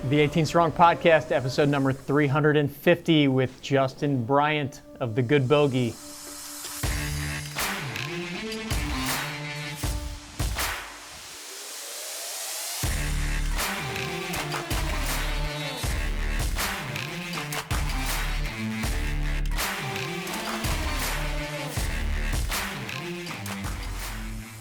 The 18 Strong Podcast, episode number 350 with Justin Bryant of the Good Bogey.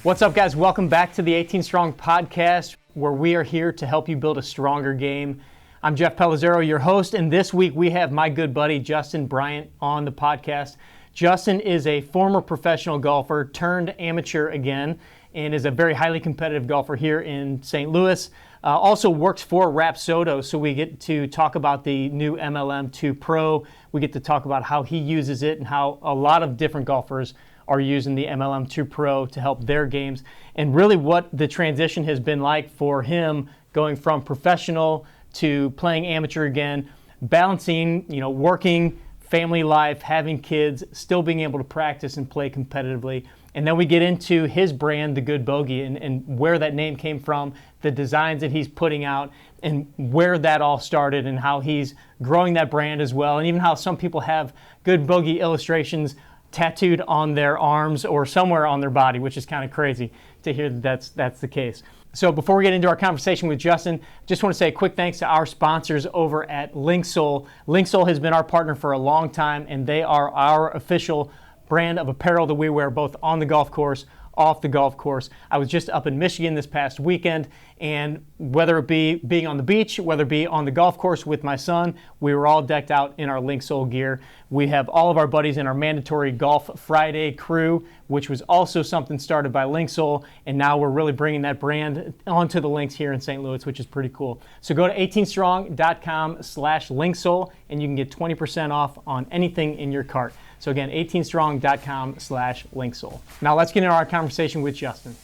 What's up, guys? Welcome back to the 18 Strong Podcast, where we are here to help you build a stronger game. I'm Jeff Pelizzaro, your host, and this week we have my good buddy Justin Bryant on the podcast. Justin is a former professional golfer turned amateur again and is a very highly competitive golfer here in St. Louis. Also works for Rapsodo, so we get to talk about the new MLM2 Pro. We get to talk about how he uses it and how a lot of different golfers are using the MLM2 Pro to help their games, and really what the transition has been like for him going from professional to playing amateur again, balancing, working, family life, having kids, still being able to practice and play competitively. And then we get into his brand, the Good Bogey, and where that name came from, the designs that he's putting out, and where that all started, and how he's growing that brand as well, and even how some people have Good Bogey illustrations tattooed on their arms or somewhere on their body, which is kind of crazy to hear that that's the case. So before we get into our conversation with Justin, just want to say a quick thanks to our sponsors over at Linksol. Linksol has been our partner for a long time, and they are our official brand of apparel that we wear both on the golf course, off the golf course. I was just up in Michigan this past weekend, and whether it be being on the beach, whether it be on the golf course with my son, we were all decked out in our Linksol gear. We have all of our buddies in our mandatory Golf Friday crew, which was also something started by Linksol, and now we're really bringing that brand onto the links here in St. Louis, which is pretty cool. So go to 18strong.com/Linksol, and you can get 20% off on anything in your cart. So again, 18strong.com/Linksol. Now let's get into our conversation with Justin.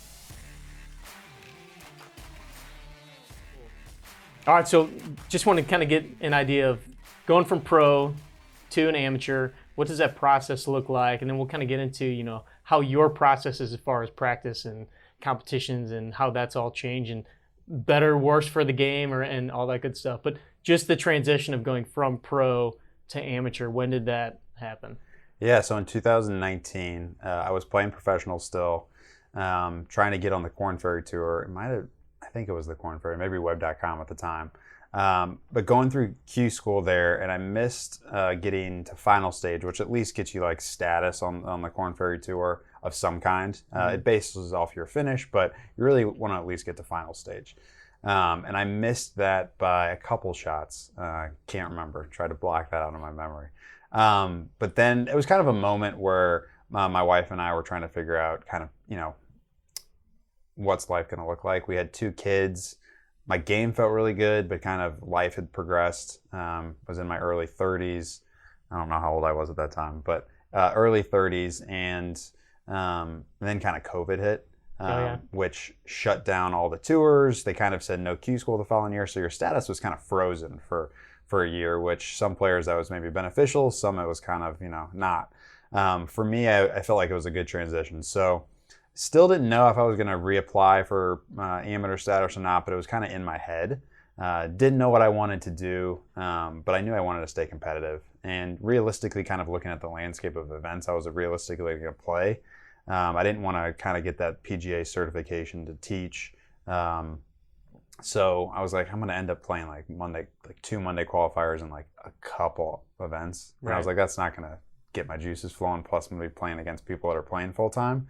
All right, so just want to kind of get an idea of going from pro to an amateur. What does that process look like? And then we'll kind of get into, how your process is as far as practice and competitions and how that's all changed and better, worse for the game and all that good stuff. But just the transition of going from pro to amateur, when did that happen? Yeah, so in 2019, I was playing professional still, trying to get on the Korn Ferry Tour. I think it was the Korn Ferry, maybe web.com at the time. But going through Q school there, and I missed getting to final stage, which at least gets you like status on the Korn Ferry Tour of some kind. It bases off your finish, but you really want to at least get to final stage. And I missed that by a couple shots. Can't remember. Tried to block that out of my memory. But then it was kind of a moment where my wife and I were trying to figure out kind of, what's life going to look like. We had 2 kids. My game felt really good, but kind of life had progressed. Was in my early 30s. I don't know how old I was at that time, but early 30s. And then kind of COVID hit, which shut down all the tours. They kind of said no Q school the following year. So your status was kind of frozen for a year, which some players that was maybe beneficial, some it was kind of, not. For me, I felt like it was a good transition. So still didn't know if I was going to reapply for amateur status or not, but it was kind of in my head. Didn't know what I wanted to do, but I knew I wanted to stay competitive. And realistically, kind of looking at the landscape of events I was realistically going to play, I didn't want to kind of get that PGA certification to teach. So I was like, I'm going to end up playing like 2 Monday qualifiers and like a couple events. And I was like, that's not going to get my juices flowing. Plus, I'm going to be playing against people that are playing full time.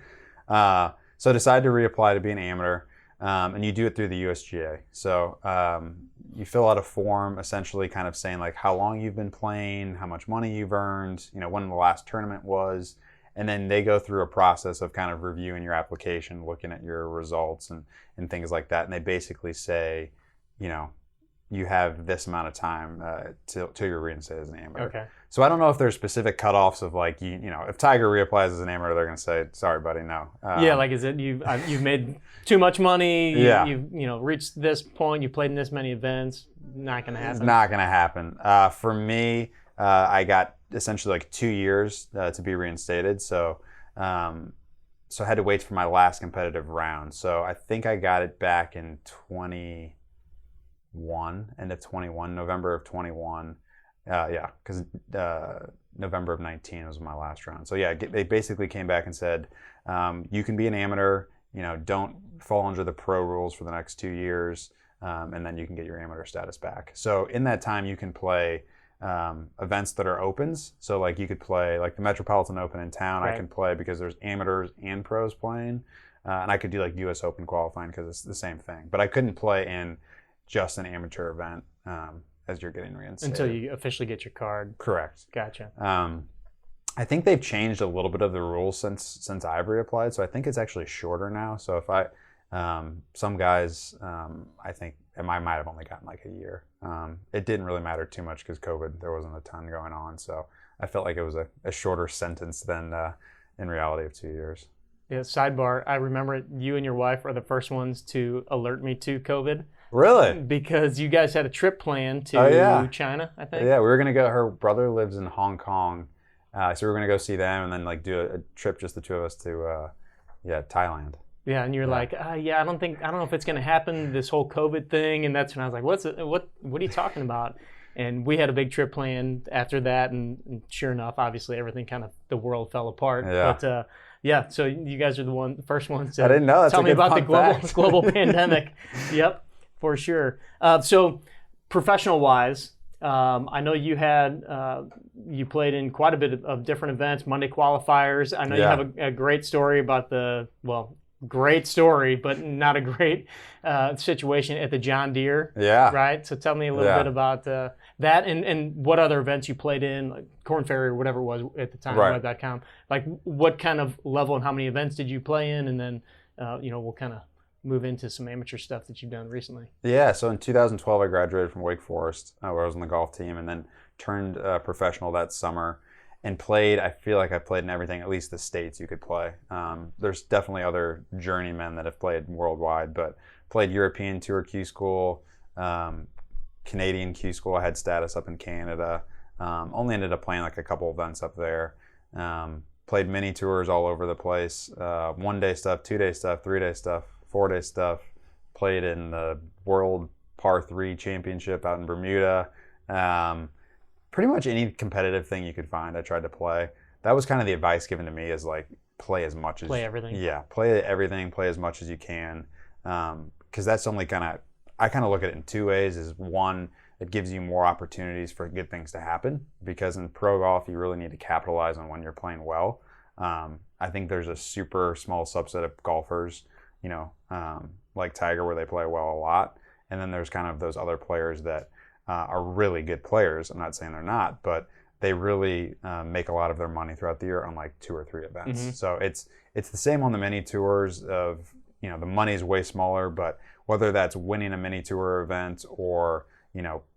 So I decided to reapply to be an amateur, and you do it through the USGA. So you fill out a form essentially kind of saying like how long you've been playing, how much money you've earned, when the last tournament was. And then they go through a process of kind of reviewing your application, looking at your results and things like that. And they basically say, you have this amount of time till you're reinstated as an amateur. Okay. So I don't know if there's specific cutoffs of like, if Tiger reapplies as an amateur, they're going to say, sorry, buddy, no. Is it you've made too much money, you've reached this point, you played in this many events, not going to happen. It's not going to happen. For me, I got essentially like 2 years to be reinstated. So I had to wait for my last competitive round. So I think I got it back in end of 21, November of 21. Because November of 19 was my last round. So yeah, they basically came back and said, you can be an amateur, don't fall under the pro rules for the next 2 years, and then you can get your amateur status back. So in that time, you can play events that are opens. So like you could play like the Metropolitan Open in town. Right. I can play because there's amateurs and pros playing, and I could do like US Open qualifying because it's the same thing. But I couldn't play in just an amateur event as you're getting reinstated. Until you officially get your card. Correct. Gotcha. I think they've changed a little bit of the rules since I've reapplied, so I think it's actually shorter now. So if some guys, I think I might have only gotten like a year. It didn't really matter too much because COVID, there wasn't a ton going on. So I felt like it was a shorter sentence than in reality of 2 years. Yeah, sidebar, I remember you and your wife are the first ones to alert me to COVID. Really? Because you guys had a trip planned to China, I think. Yeah, we were going to go, her brother lives in Hong Kong. So we were going to go see them and then like do a trip, just the two of us to Thailand. Yeah, and you're like, I don't know if it's going to happen, this whole COVID thing. And that's when I was like, what are you talking about? And we had a big trip planned after that. And sure enough, obviously everything the world fell apart. Yeah. But so you guys are the first ones to I didn't know. That's tell me about the global pandemic. Yep, for sure. So professional-wise, I know you you played in quite a bit of different events, Monday qualifiers. I know you have a great story about great story, but not a great situation at the John Deere. Yeah. Right? So tell me a little bit about that and what other events you played in, like Corn Ferry or whatever it was at the time, right. Web.com. Like what kind of level and how many events did you play in? And then, we'll kind of move into some amateur stuff that you've done recently. Yeah, so in 2012, I graduated from Wake Forest, where I was on the golf team, and then turned professional that summer and played. I feel like I played in everything, at least the states you could play. There's definitely other journeymen that have played worldwide, but played European Tour Q School, Canadian Q School. I had status up in Canada. Only ended up playing like a couple events up there. Played mini tours all over the place. 1 day stuff, 2 day stuff, 3 day stuff, 4 day stuff. Played in the World Par 3 Championship out in Bermuda. Pretty much any competitive thing you could find, I tried to play. That was kind of the advice given to me, is like play as much as play everything. Yeah, play everything, play as much as you can, because that's only I kind of look at it in two ways. Is one, it gives you more opportunities for good things to happen, because in pro golf you really need to capitalize on when you're playing well. I think there's a super small subset of golfers, like Tiger, where they play well a lot, and then there's kind of those other players that are really good players. I'm not saying they're not, but they really make a lot of their money throughout the year on like 2 or 3 events. Mm-hmm. So it's the same on the mini tours of, the money's way smaller, but whether that's winning a mini tour event or,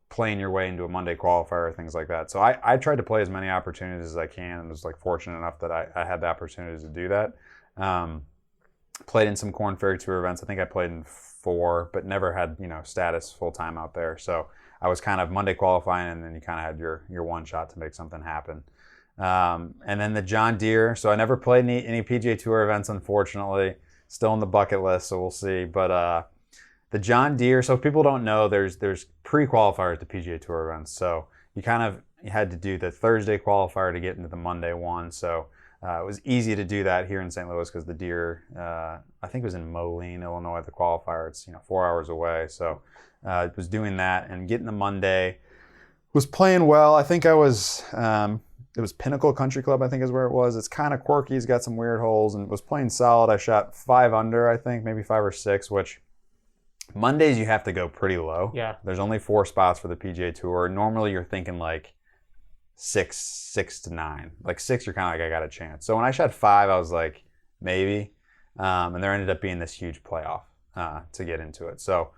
playing your way into a Monday qualifier or things like that. So I tried to play as many opportunities as I can, and was like fortunate enough that I had the opportunity to do that. Played in some Corn Ferry Tour events. I think I played in 4, but never had, status full time out there. So I was kind of Monday qualifying, and then you kind of had your one shot to make something happen. And then the John Deere. So I never played any PGA Tour events, unfortunately. Still on the bucket list, so we'll see. But the John Deere. So if people don't know, there's pre-qualifiers to PGA Tour events. So you had to do the Thursday qualifier to get into the Monday one. So it was easy to do that here in St. Louis because the Deere, I think it was in Moline, Illinois, the qualifier. It's 4 hours away. So I was doing that and getting the Monday. Was playing well. I think I was, it was Pinnacle Country Club, I think is where it was. It's kind of quirky. It's got some weird holes, and was playing solid. I shot 5 under, I think, maybe 5 or 6, which Mondays you have to go pretty low. Yeah. There's only 4 spots for the PGA Tour. Normally you're thinking like 6 to 9. Like 6, you're kind of like, I got a chance. So when I shot 5, I was like, maybe. And there ended up being this huge playoff to get into it. So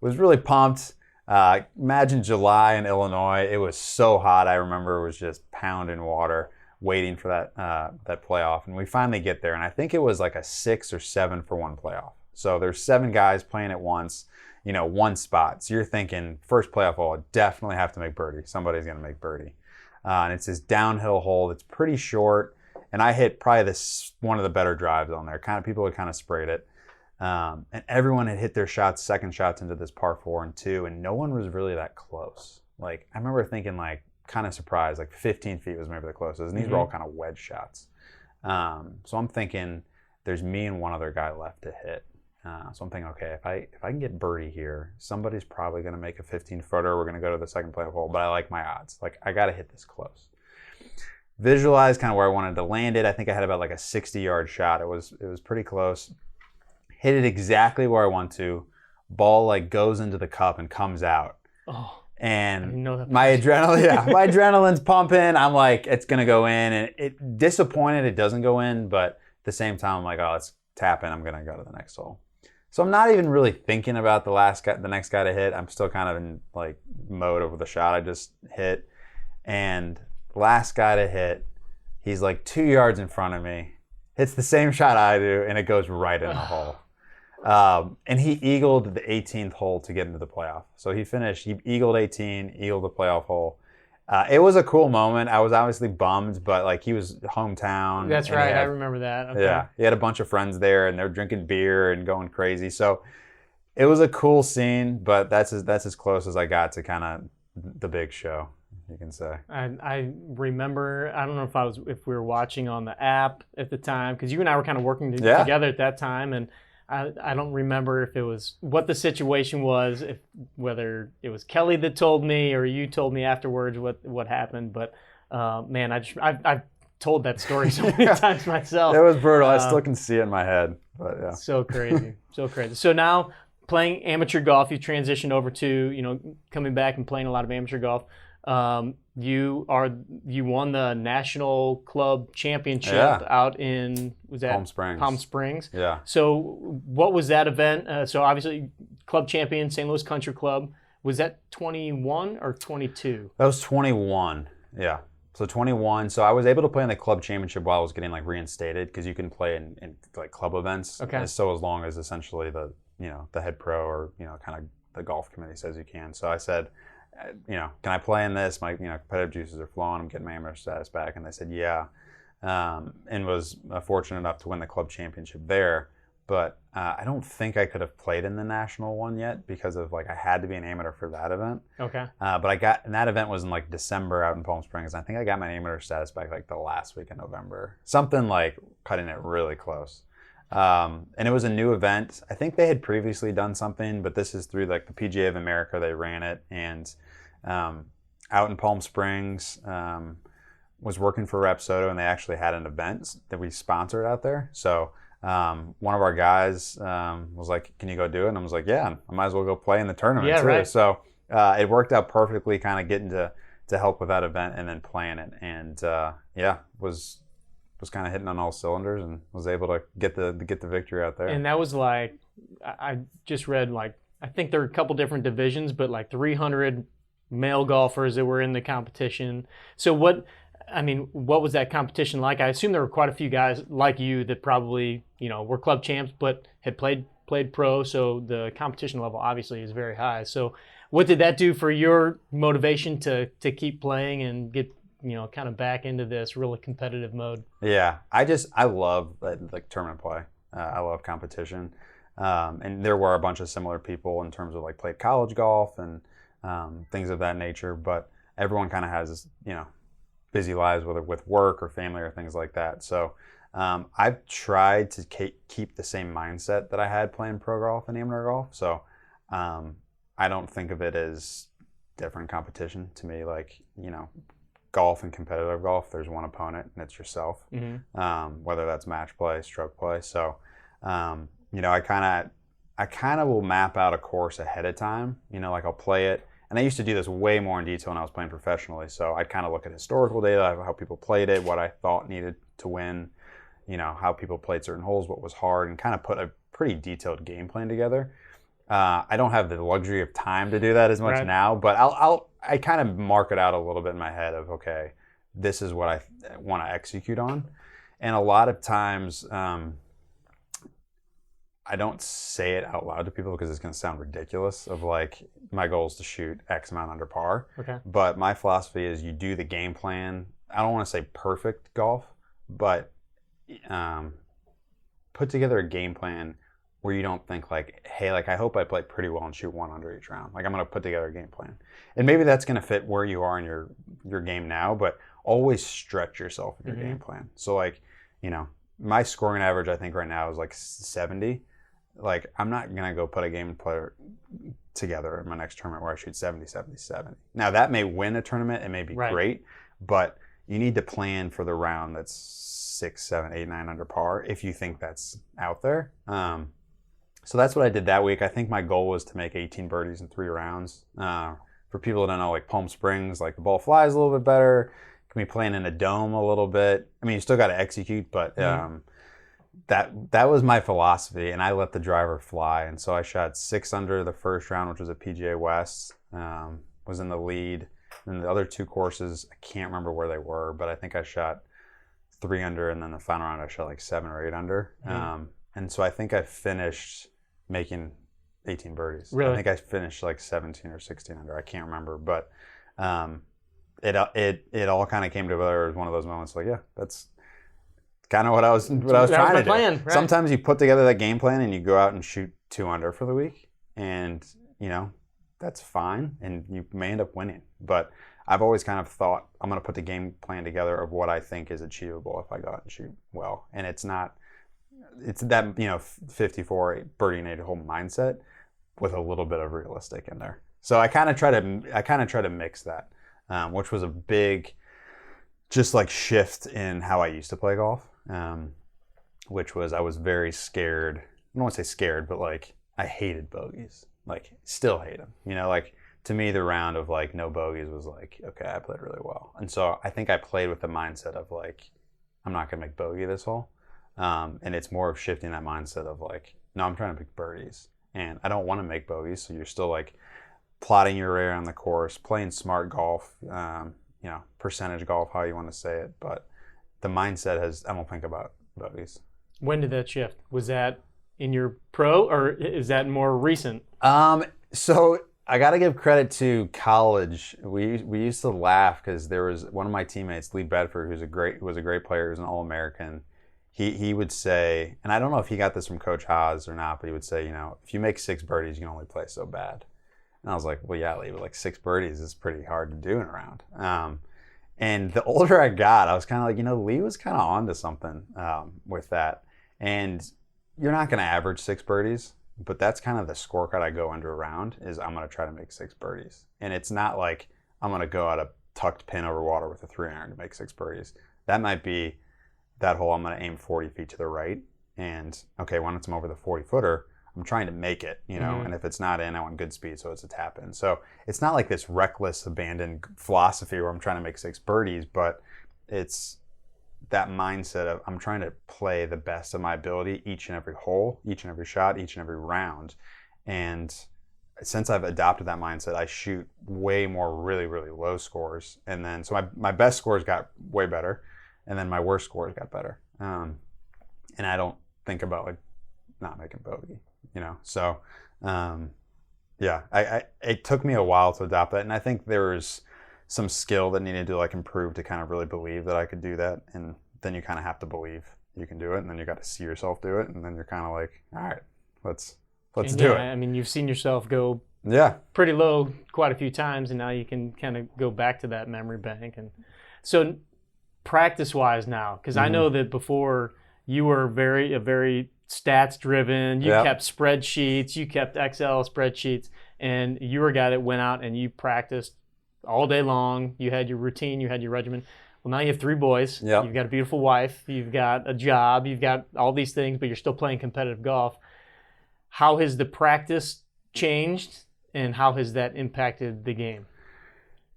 was really pumped. Imagine July in Illinois. It was so hot. I remember it was just pounding water, waiting for that playoff. And we finally get there. And I think it was like a 6 or 7 for 1 playoff. So there's 7 guys playing at once, 1 spot. So you're thinking, first playoff hole, I definitely have to make birdie. Somebody's going to make birdie. And it's this downhill hole that's pretty short. And I hit probably one of the better drives on there. People had kind of sprayed it. And everyone had hit their shots, second shots into this par 4 and 2, and no one was really that close. Like, I remember thinking, like, kind of surprised, like 15 feet was maybe the closest, and these were all kind of wedge shots. So I'm thinking there's me and one other guy left to hit. So I'm thinking, okay, if I can get birdie here, somebody's probably going to make a 15-footer. We're going to go to the second playoff hole, but I like my odds. Like, I got to hit this close. Visualize kind of where I wanted to land it. I think I had about like a 60-yard shot. It was pretty close. Hit it exactly where I want to. Ball like goes into the cup and comes out. Oh. And my adrenaline's pumping. I'm like, it's gonna go in, and it disappointed it doesn't go in, but at the same time, I'm like, oh, it's tapping. I'm gonna go to the next hole. So I'm not even really thinking about the next guy to hit. I'm still kind of in like mode over the shot I just hit, and last guy to hit, he's like 2 yards in front of me, hits the same shot I do, and it goes right in the hole. And he eagled the 18th hole to get into the playoff. So he eagled 18, eagled the playoff hole. It was a cool moment. I was obviously bummed, but like he was hometown. That's right. I remember that. Okay. Yeah. He had a bunch of friends there, and they're drinking beer and going crazy. So it was a cool scene, but that's as close as I got to kind of the big show, you can say. I remember, I don't know if we were watching on the app at the time, because you and I were kind of working together at that time, and I don't remember if it was what the situation was, whether it was Kelly that told me or you told me afterwards what happened. But man, I've told that story so many times myself. It was brutal. I still can see it in my head. But yeah, so crazy, so crazy. So now playing amateur golf, you transitioned over to coming back and playing a lot of amateur golf. You won the National Club Championship out in Palm Springs. Yeah. So what was that event? So obviously club champion, St. Louis Country Club. Was that 21 or 22? That was 21. Yeah. So 21. So I was able to play in the club championship while I was getting like reinstated, because you can play in like club events. Okay. So as long as essentially the head pro or kind of the golf committee says you can. So I said, can I play in this? My competitive juices are flowing. I'm getting my amateur status back, and they said yeah, and was fortunate enough to win the club championship there. But I don't think I could have played in the national one yet, because of like I had to be an amateur for that event. Okay. But and that event was in like December out in Palm Springs. I think I got my amateur status back like the last week in November. Something like cutting it really close. And it was a new event. I think they had previously done something, but this is through like the PGA of America. They ran it, and out in Palm Springs, was working for Rapsodo, and they actually had an event that we sponsored out there. So one of our guys was like, "Can you go do it?" And I was like, "Yeah, I might as well go play in the tournament too." Right. So it worked out perfectly, kind of getting to help with that event and then playing it, and was kind of hitting on all cylinders, and was able to get the victory out there. And that was like, I just read, like, I think there are a couple different divisions, but like 300 male golfers that were in the competition. So what was that competition like? I assume there were quite a few guys like you that probably, were club champs, but had played pro. So the competition level obviously is very high. So what did that do for your motivation to keep playing and get, kind of back into this really competitive mode? Yeah, I love like tournament play. I love competition, and there were a bunch of similar people in terms of like played college golf and things of that nature. But everyone kind of has busy lives, whether with work or family or things like that. So I've tried to keep the same mindset that I had playing pro golf and amateur golf. So I don't think of it as different competition to me. Like golf and competitive golf, there's one opponent, and it's yourself. Mm-hmm. Whether that's match play, stroke play. So, I kind of will map out a course ahead of time. Like I'll play it, and I used to do this way more in detail when I was playing professionally. So I'd kind of look at historical data, how people played it, what I thought needed to win, how people played certain holes, what was hard, and kind of put a pretty detailed game plan together. I don't have the luxury of time to do that as much now, but I kind of mark it out a little bit in my head of, okay, this is what I want to execute on. And a lot of times, I don't say it out loud to people because it's going to sound ridiculous of like, my goal is to shoot X amount under par. Okay. But my philosophy is you do the game plan. I don't want to say perfect golf, but put together a game plan where you don't think like, hey, like I hope I play pretty well and shoot 1 under each round. Like I'm going to put together a game plan. And maybe that's going to fit where you are in your game now, but always stretch yourself with your game plan. So like, you know, my scoring average I think right now is like 70. Like I'm not going to go put a game plan together in my next tournament where I shoot 70, 70, 70. Now that may win a tournament, it may be great, but you need to plan for the round that's 6, 7, 8, 9 under par if you think that's out there. So that's what I did that week. I think my goal was to make 18 birdies in 3 rounds. For people that don't know, like Palm Springs, like the ball flies a little bit better. Can be playing in a dome a little bit. I mean, you still got to execute, but that was my philosophy, and I let the driver fly. And so I shot 6 under the first round, which was a PGA West. Was in the lead. And the other 2 courses, I can't remember where they were, but I think I shot 3 under, and then the final round I shot like 7 or 8 under. And so I think I finished making 18 birdies. Really? I think I finished like 17 or 16 under. I can't remember, but it all kind of came together as one of those moments. Like, yeah, that's kind of what I was trying to do. Plan, right? Sometimes you put together that game plan and you go out and shoot 2 under for the week, and you know that's fine, and you may end up winning. But I've always kind of thought I'm going to put the game plan together of what I think is achievable if I go out and shoot well, and it's not. It's that 54 birdie in 8 hole mindset with a little bit of realistic in there. So I kind of try to mix that, which was a big, just like shift in how I used to play golf. Which was I was very scared. I don't want to say scared, but like I hated bogeys. Like still hate them. Like to me the round of like no bogeys was like, okay, I played really well. And so I think I played with the mindset of like I'm not gonna make bogey this hole. And it's more of shifting that mindset of like, no, I'm trying to make birdies, and I don't want to make bogeys. So you're still like plotting your area on the course, playing smart golf, percentage golf, how you want to say it. But the mindset I don't think about bogeys. When did that shift? Was that in your pro, or is that more recent? So I got to give credit to college. We used to laugh because there was one of my teammates, Lee Bedford, who was a great player, who was an All-American. He would say, and I don't know if he got this from Coach Haas or not, but he would say, if you make 6 birdies, you can only play so bad. And I was like, well, yeah, Lee, but like 6 birdies is pretty hard to do in a round. And the older I got, I was kind of like, Lee was kind of onto something with that. And you're not going to average 6 birdies, but that's kind of the scorecard I go under a round is I'm going to try to make 6 birdies. And it's not like I'm going to go at a tucked pin over water with a 3-iron to make 6 birdies. That might be that hole I'm going to aim 40 feet to the right. And, okay, once I'm over the 40-footer, I'm trying to make it, and if it's not in, I want good speed, so it's a tap in. So it's not like this reckless, abandoned philosophy where I'm trying to make 6 birdies, but it's that mindset of I'm trying to play the best of my ability each and every hole, each and every shot, each and every round. And since I've adopted that mindset, I shoot way more really, really low scores. And then, so my best scores got way better, and then my worst scores got better. And I don't think about like not making bogey, So, it took me a while to adopt that, and I think there was some skill that needed to like improve to kind of really believe that I could do that. And then you kind of have to believe you can do it, and then you got to see yourself do it, and then you're kind of like, all right, let's do it. I mean, you've seen yourself go pretty low quite a few times, and now you can kind of go back to that memory bank. And so practice-wise now, because I know that before you were very stats driven. You kept spreadsheets, you kept Excel spreadsheets, and you were a guy that went out and you practiced all day long. You had your routine, you had your regimen. Well, now you have 3 boys. Yep. You've got a beautiful wife. You've got a job. You've got all these things, but you're still playing competitive golf. How has the practice changed, and how has that impacted the game?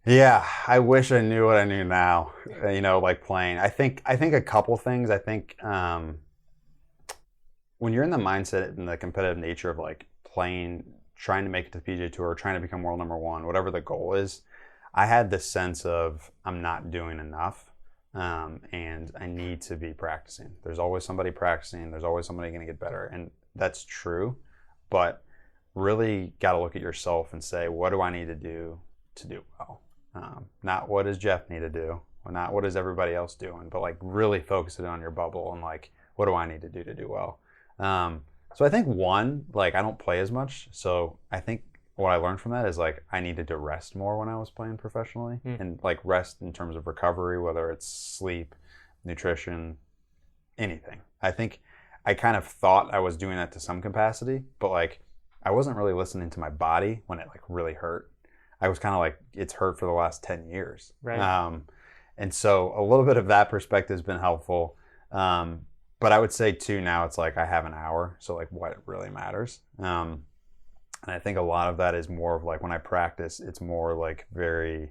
Yeah, I wish I knew what I knew now, like playing. I think a couple things. I think when you're in the mindset and the competitive nature of like playing, trying to make it to the PGA Tour, trying to become world number 1, whatever the goal is, I had this sense of I'm not doing enough, and I need to be practicing. There's always somebody practicing. There's always somebody going to get better, and that's true. But really got to look at yourself and say, what do I need to do well? Not what does Jeff need to do, or not what is everybody else doing, but like really focus it on your bubble and like, what do I need to do well? So I think one, like I don't play as much. So I think what I learned from that is like I needed to rest more when I was playing professionally, and like rest in terms of recovery, whether it's sleep, nutrition, anything. I think I kind of thought I was doing that to some capacity, but like I wasn't really listening to my body when it like really hurt. I was kind of like, it's hurt for the last 10 years. Right. And so a little bit of that perspective has been helpful. But I would say too, now it's like I have an hour. So like what really matters. And I think a lot of that is more of like when I practice, it's more like very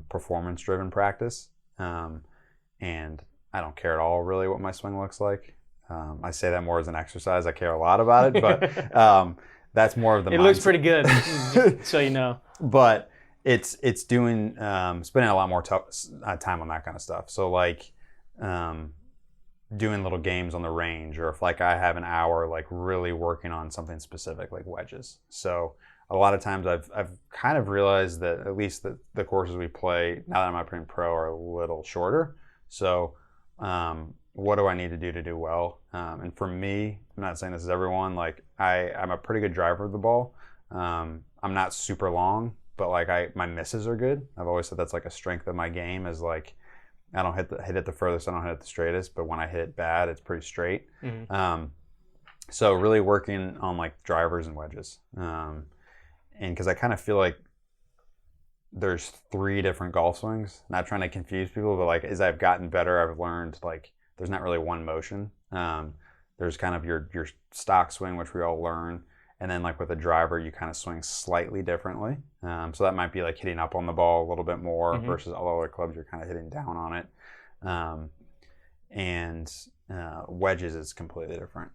performance driven practice. And I don't care at all really what my swing looks like. I say that more as an exercise. I care a lot about it, but that's more of the mindset. It looks pretty good, so you know. But it's doing spending a lot more time on that kind of stuff. So like doing little games on the range, or if like I have an hour like really working on something specific like wedges. So a lot of times I've kind of realized that at least the courses we play now that I'm not playing pro are a little shorter. So what do I need to do well? And for me, I'm not saying this is everyone, like I'm a pretty good driver of the ball. I'm not super long, but like my misses are good. I've always said that's like a strength of my game, is like I don't hit it the furthest, I don't hit it the straightest, but when I hit it bad, it's pretty straight. So really working on like drivers and wedges. And because I kind of feel like there's 3 different golf swings. Not trying to confuse people, but like as I've gotten better, I've learned like there's not really one motion. There's kind of your stock swing, which we all learn. And then like with a driver, you kind of swing slightly differently. So that might be like hitting up on the ball a little bit more versus all other clubs, you're kind of hitting down on it. And wedges is completely different.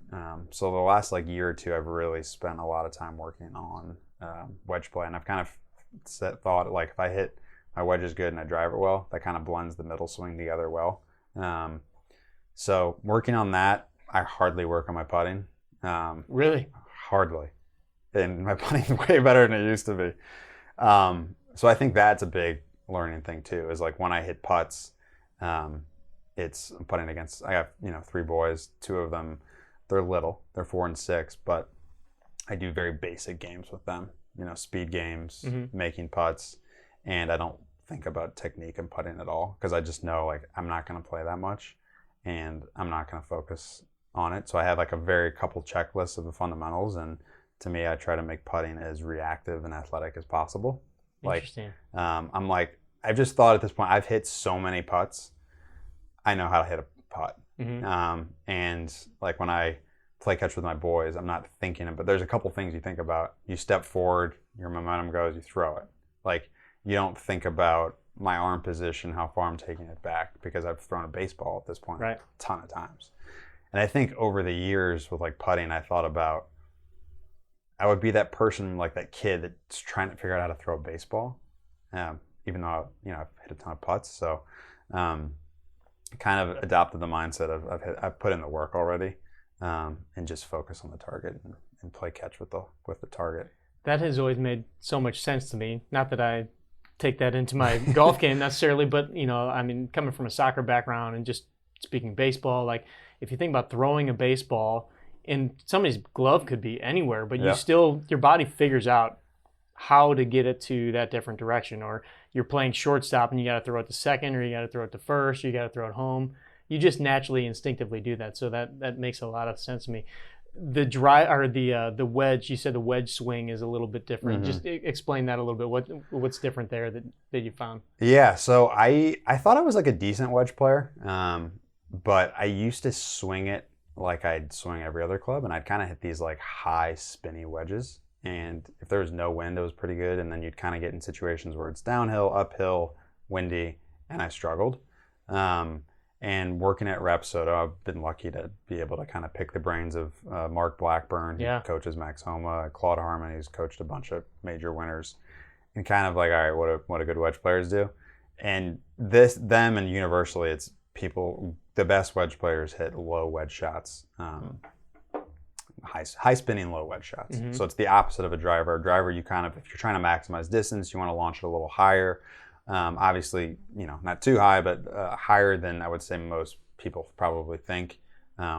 So the last like year or two, I've really spent a lot of time working on wedge play. And I've kind of thought like if I hit my wedges good and I drive it well, that kind of blends the middle swing together well. So working on that, I hardly work on my putting. Really? Hardly. And my putting's way better than it used to be. So I think that's a big learning thing too, is like when I hit putts, I'm putting against, I have, 3 boys, 2 of them, they're little, they're 4 and 6, but I do very basic games with them, speed games, making putts, and I don't think about technique and putting at all, because I just know like I'm not going to play that much and I'm not going to focus on it. So I have like a very couple checklists of the fundamentals, and to me, I try to make putting as reactive and athletic as possible. Interesting. Like, I'm like, I've just thought at this point, I've hit so many putts, I know how to hit a putt. And like when I play catch with my boys, I'm not thinking about, there's a couple things you think about. You step forward, your momentum goes, you throw it. Like you don't think about my arm position, how far I'm taking it back, because I've thrown a baseball at this point a ton of times. And I think over the years with like putting, I thought about, I would be that person, like that kid that's trying to figure out how to throw a baseball, even though, I've hit a ton of putts. So kind of adopted the mindset of I've put in the work already, and just focus on the target and play catch with the target. That has always made so much sense to me. Not that I take that into my golf game necessarily, but, coming from a soccer background and just speaking baseball, like if you think about throwing a baseball, and somebody's glove could be anywhere, but your body figures out how to get it to that different direction. Or you're playing shortstop and you got to throw it to second, or you got to throw it to first, or you got to throw it home. You just naturally, instinctively do that. So that makes a lot of sense to me. The the wedge, you said the wedge swing is a little bit different. Just explain that a little bit. What's different there that you found? Yeah, so I thought I was like a decent wedge player, but I used to swing it like I'd swing every other club, and I'd kind of hit these like high spinny wedges, and if there was no wind, it was pretty good, and then you'd kind of get in situations where it's downhill, uphill, windy, and I struggled. And working at Repsoda, I've been lucky to be able to kind of pick the brains of Mark Blackburn, who coaches Max Homa, Claude Harmon, who's coached a bunch of major winners, and kind of like, all right, what do good wedge players do? And them and universally, it's people, the best wedge players hit low wedge shots, high spinning low wedge shots. So it's the opposite of a driver. A driver, you kind of, if you're trying to maximize distance, you want to launch it a little higher. Obviously, not too high, but higher than I would say most people probably think.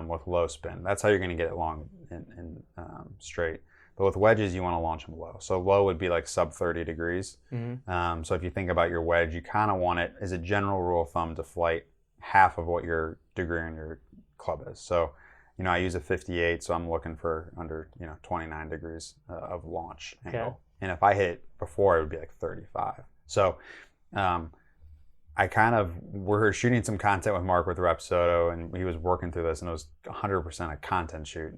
with low spin. That's how you're going to get it long and straight. But with wedges, you want to launch them low. So low would be like sub 30 degrees. Mm-hmm. So if you think about your wedge, you kind of want it, as a general rule of thumb, to flight half of what your degree on your club is. So, I use a 58, so I'm looking for under, 29 degrees of launch angle. And if I hit it before, it would be like 35. So we're shooting some content with Mark with Repsodo, and he was working through this, and it was 100% a content shoot.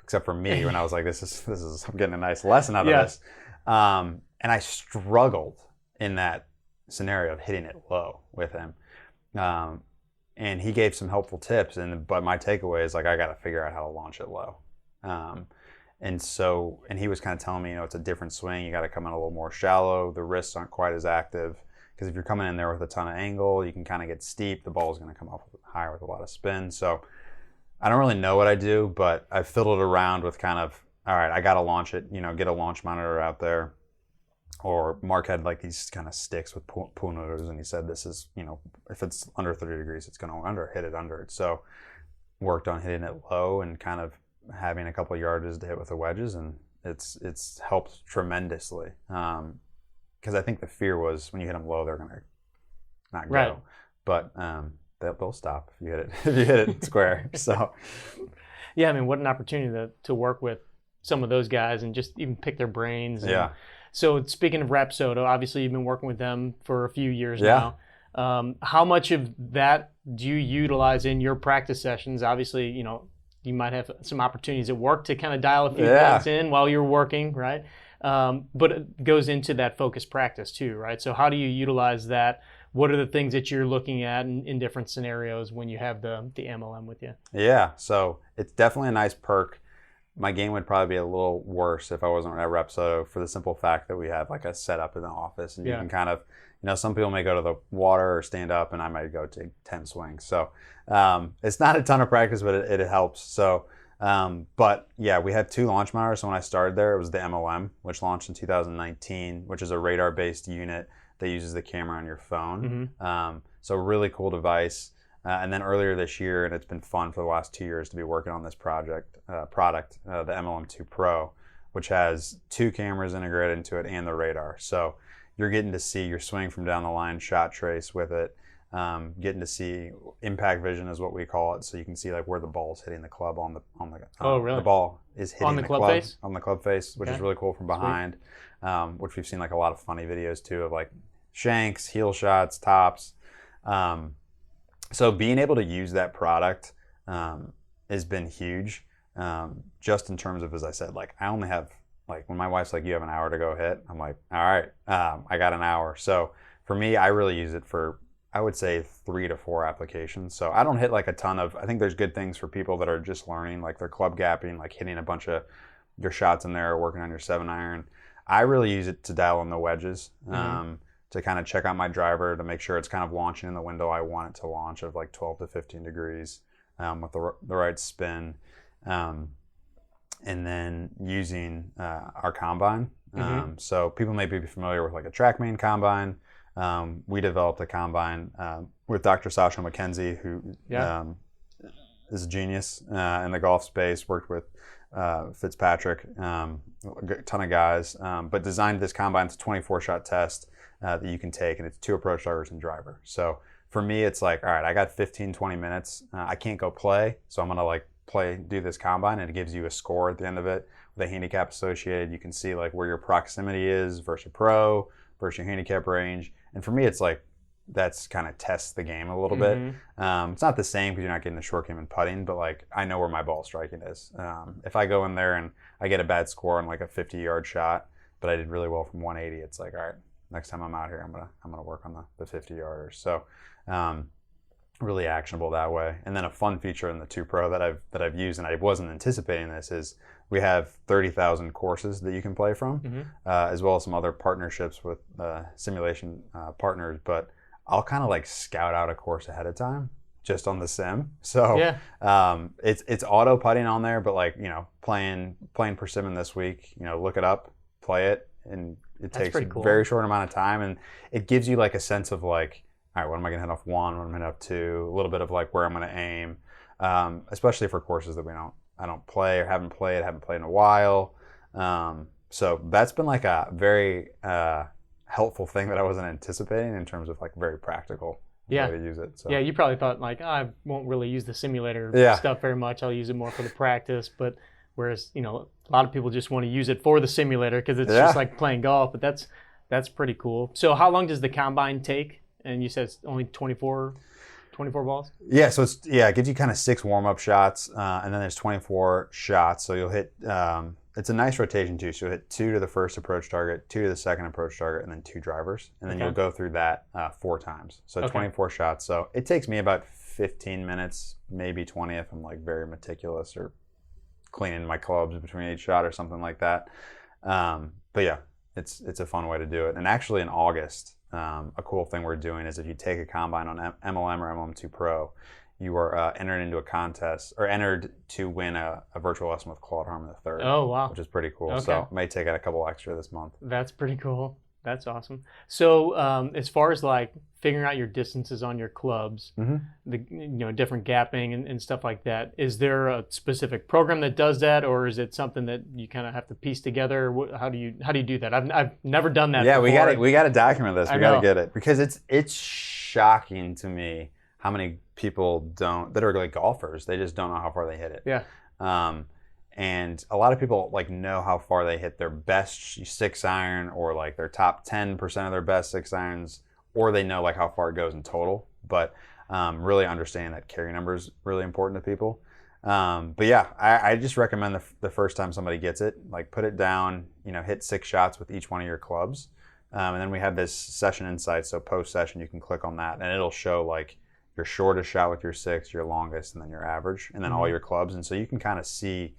Except for me, when I was like, this is I'm getting a nice lesson out of this. And I struggled in that scenario of hitting it low with him. And he gave some helpful tips, but my takeaway is like, I got to figure out how to launch it low. And he was kind of telling me, it's a different swing. You got to come in a little more shallow. The wrists aren't quite as active, because if you're coming in there with a ton of angle, you can kind of get steep. The ball is going to come up higher with a lot of spin. So I don't really know what I do, but I fiddled around with kind of, all right, I got to launch it, get a launch monitor out there. Or Mark had like these kind of sticks with puners, and he said, this is, if it's under 30 degrees, it's going to hit it under it. So worked on hitting it low and kind of having a couple yardages to hit with the wedges, and it's helped tremendously. Because I think the fear was when you hit them low, they're going to not go. Right. But they'll stop if you hit it square. So yeah, I mean, what an opportunity to work with some of those guys and just even pick their brains. Yeah. So speaking of Repsodo, obviously you've been working with them for a few years now. How much of that do you utilize in your practice sessions? Obviously, you might have some opportunities at work to kind of dial a few things in while you're working, right? But it goes into that focused practice too, right? So how do you utilize that? What are the things that you're looking at in different scenarios when you have the MLM with you? Yeah, so it's definitely a nice perk. My game would probably be a little worse if I wasn't at Repsodo, for the simple fact that we have like a setup in the office, and you can kind of, some people may go to the water or stand up, and I might go take 10 swings. So it's not a ton of practice, but it helps. So, but yeah, we had 2 launch monitors. So when I started there, it was the MLM, which launched in 2019, which is a radar-based unit that uses the camera on your phone. Mm-hmm. So really cool device. And then earlier this year, and it's been fun for the last 2 years to be working on this product, the MLM2 Pro, which has 2 cameras integrated into it and the radar. So you're getting to see your swing from down the line, shot trace with it, getting to see impact vision is what we call it. So you can see like where the ball's hitting the club on the oh, really? The ball is hitting on the club face? On the club face, which is really cool from behind, which we've seen like a lot of funny videos too of like shanks, heel shots, tops. So being able to use that product has been huge, just in terms of, as I said, like I only have, like when my wife's like, you have an hour to go hit, I'm like, all right, I got an hour. So for me, I really use it for, I would say 3 to 4 applications. So I don't hit like a ton of, I think there's good things for people that are just learning, like they're club gapping, like hitting a bunch of your shots in there, working on your 7-iron. I really use it to dial in the wedges. To kind of check out my driver to make sure it's kind of launching in the window I want it to launch of like 12 to 15 degrees with the right spin. And then using our combine. So people may be familiar with like a TrackMan combine. We developed a combine with Dr. Sasha McKenzie, who is a genius in the golf space, worked with Fitzpatrick, a ton of guys, but designed this combine. It's a 24-shot test that you can take, and it's 2 approach drivers and driver. So for me, it's like, all right, I got 15, 20 minutes. I can't go play, so I'm gonna like do this combine, and it gives you a score at the end of it with a handicap associated. You can see like where your proximity is versus your pro, versus your handicap range. And for me, it's like, that's kind of tests the game a little bit. It's not the same because you're not getting the short game and putting, but like I know where my ball striking is. If I go in there and I get a bad score on like a 50-yard shot, but I did really well from 180, it's like, all right, next time I'm out here, I'm gonna work on the 50-yarders. So really actionable that way. And then a fun feature in the 2 Pro that I've used, and I wasn't anticipating this, is we have 30,000 courses that you can play from, as well as some other partnerships with simulation partners. But I'll kind of like scout out a course ahead of time just on the sim. So it's auto putting on there, but like, playing Persimmon this week, look it up, play it, and it takes a very short amount of time, and it gives you like a sense of like, all right, what am I gonna hit off 1, what am I gonna hit off 2, a little bit of like where I'm gonna aim. especially for courses that I don't play or haven't played in a while. So that's been like a very helpful thing that I wasn't anticipating in terms of like very practical way to use it. So. Yeah, you probably thought like, I won't really use the simulator stuff very much. I'll use it more for the practice. But whereas, a lot of people just want to use it for the simulator because it's just like playing golf. But that's pretty cool. So how long does the combine take? And you said it's only 24 balls? Yeah, so it gives you kind of 6 warm-up shots, and then there's 24 shots. So you'll hit, it's a nice rotation too. So you'll hit 2 to the first approach target, 2 to the second approach target, and then 2 drivers. And then you'll go through that 4 times. So 24 shots. So it takes me about 15 minutes, maybe 20 if I'm like very meticulous or cleaning my clubs between each shot or something like that. But yeah, it's a fun way to do it. And actually in August, a cool thing we're doing is if you take a combine on MLM or MLM2 Pro, you are entered into a contest or entered to win a virtual lesson with Claude Harmon III. Oh, wow. Which is pretty cool. Okay. So I may take out a couple extra this month. That's pretty cool. That's awesome. So as far as like figuring out your distances on your clubs, the different gapping and stuff like that, is there a specific program that does that, or is it something that you kind of have to piece together? How do you do that? I've never done that. Yeah, before. we got to document this. We got to get it because it's shocking to me how many people that are like golfers. They just don't know how far they hit it. Yeah. And a lot of people like know how far they hit their best 6 iron or like their top 10% of their best 6 irons, or they know like how far it goes in total. But really understanding that carry number is really important to people. But yeah, I just recommend the first time somebody gets it, like put it down, hit 6 shots with each one of your clubs. And then we have this session insight. So post session, you can click on that and it'll show like your shortest shot with your 6, your longest, and then your average, and then all your clubs. And so you can kind of see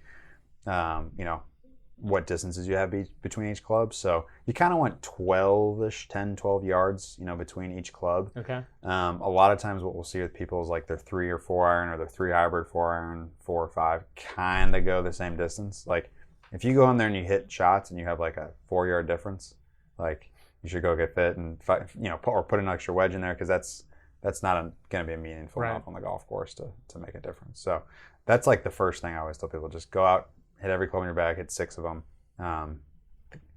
what distances you have between each club. So you kind of want 12-ish, 10, 12 yards, between each club. Okay. A lot of times what we'll see with people is like their 3 or 4 iron or their 3 hybrid 4 iron, 4 or 5 kind of go the same distance. Like if you go in there and you hit shots and you have like a 4-yard difference, like you should go get fit and or put an extra wedge in there because that's not going to be a meaningful enough on the golf course to make a difference. So that's like the first thing I always tell people: just go out, hit every club in your bag, hit 6 of them.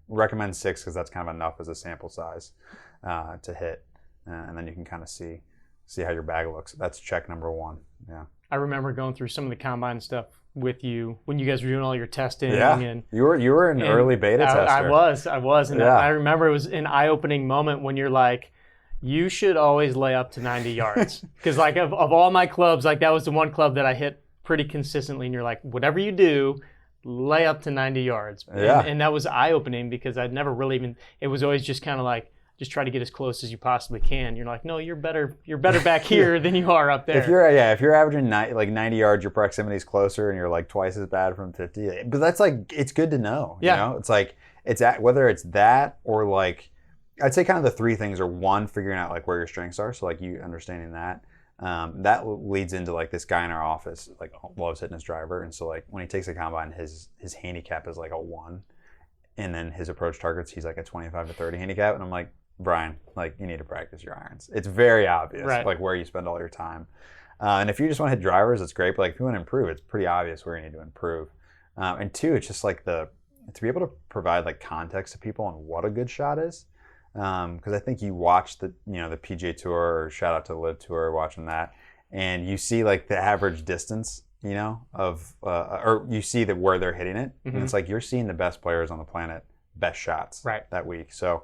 Recommend 6 because that's kind of enough as a sample size to hit, and then you can kind of see how your bag looks. That's check number 1. Yeah. I remember going through some of the combine stuff with you when you guys were doing all your testing. Yeah. And you were an early beta tester. I was, and I remember it was an eye-opening moment when you're like, you should always lay up to 90 yards because like of all my clubs, like that was the one club that I hit pretty consistently, and you're like, whatever you do, lay up to 90 yards. Yeah. And that was eye-opening because I'd never really it was always just kind of like, just try to get as close as you possibly can. You're like, no, you're better back here than you are up there. If you're averaging 90 yards, your proximity is closer and you're like twice as bad from 50. But that's like, it's good to know. Yeah. It's like, whether it's that or like, I'd say kind of the 3 things are 1, figuring out like where your strengths are. So like you understanding that. That leads into like this guy in our office, like loves hitting his driver. And so like when he takes a combine, his handicap is like a 1. And then his approach targets, he's like a 25 to 30 handicap. And I'm like, Brian, like you need to practice your irons. It's very obvious, like where you spend all your time. And if you just want to hit drivers, it's great. But like if you want to improve, it's pretty obvious where you need to improve. And 2, it's just like to be able to provide like context to people on what a good shot is. Because I think you watch the PGA Tour, or shout out to the Live Tour, watching that, and you see like the average distance, or you see that where they're hitting it, and it's like you're seeing the best players on the planet, best shots that week. So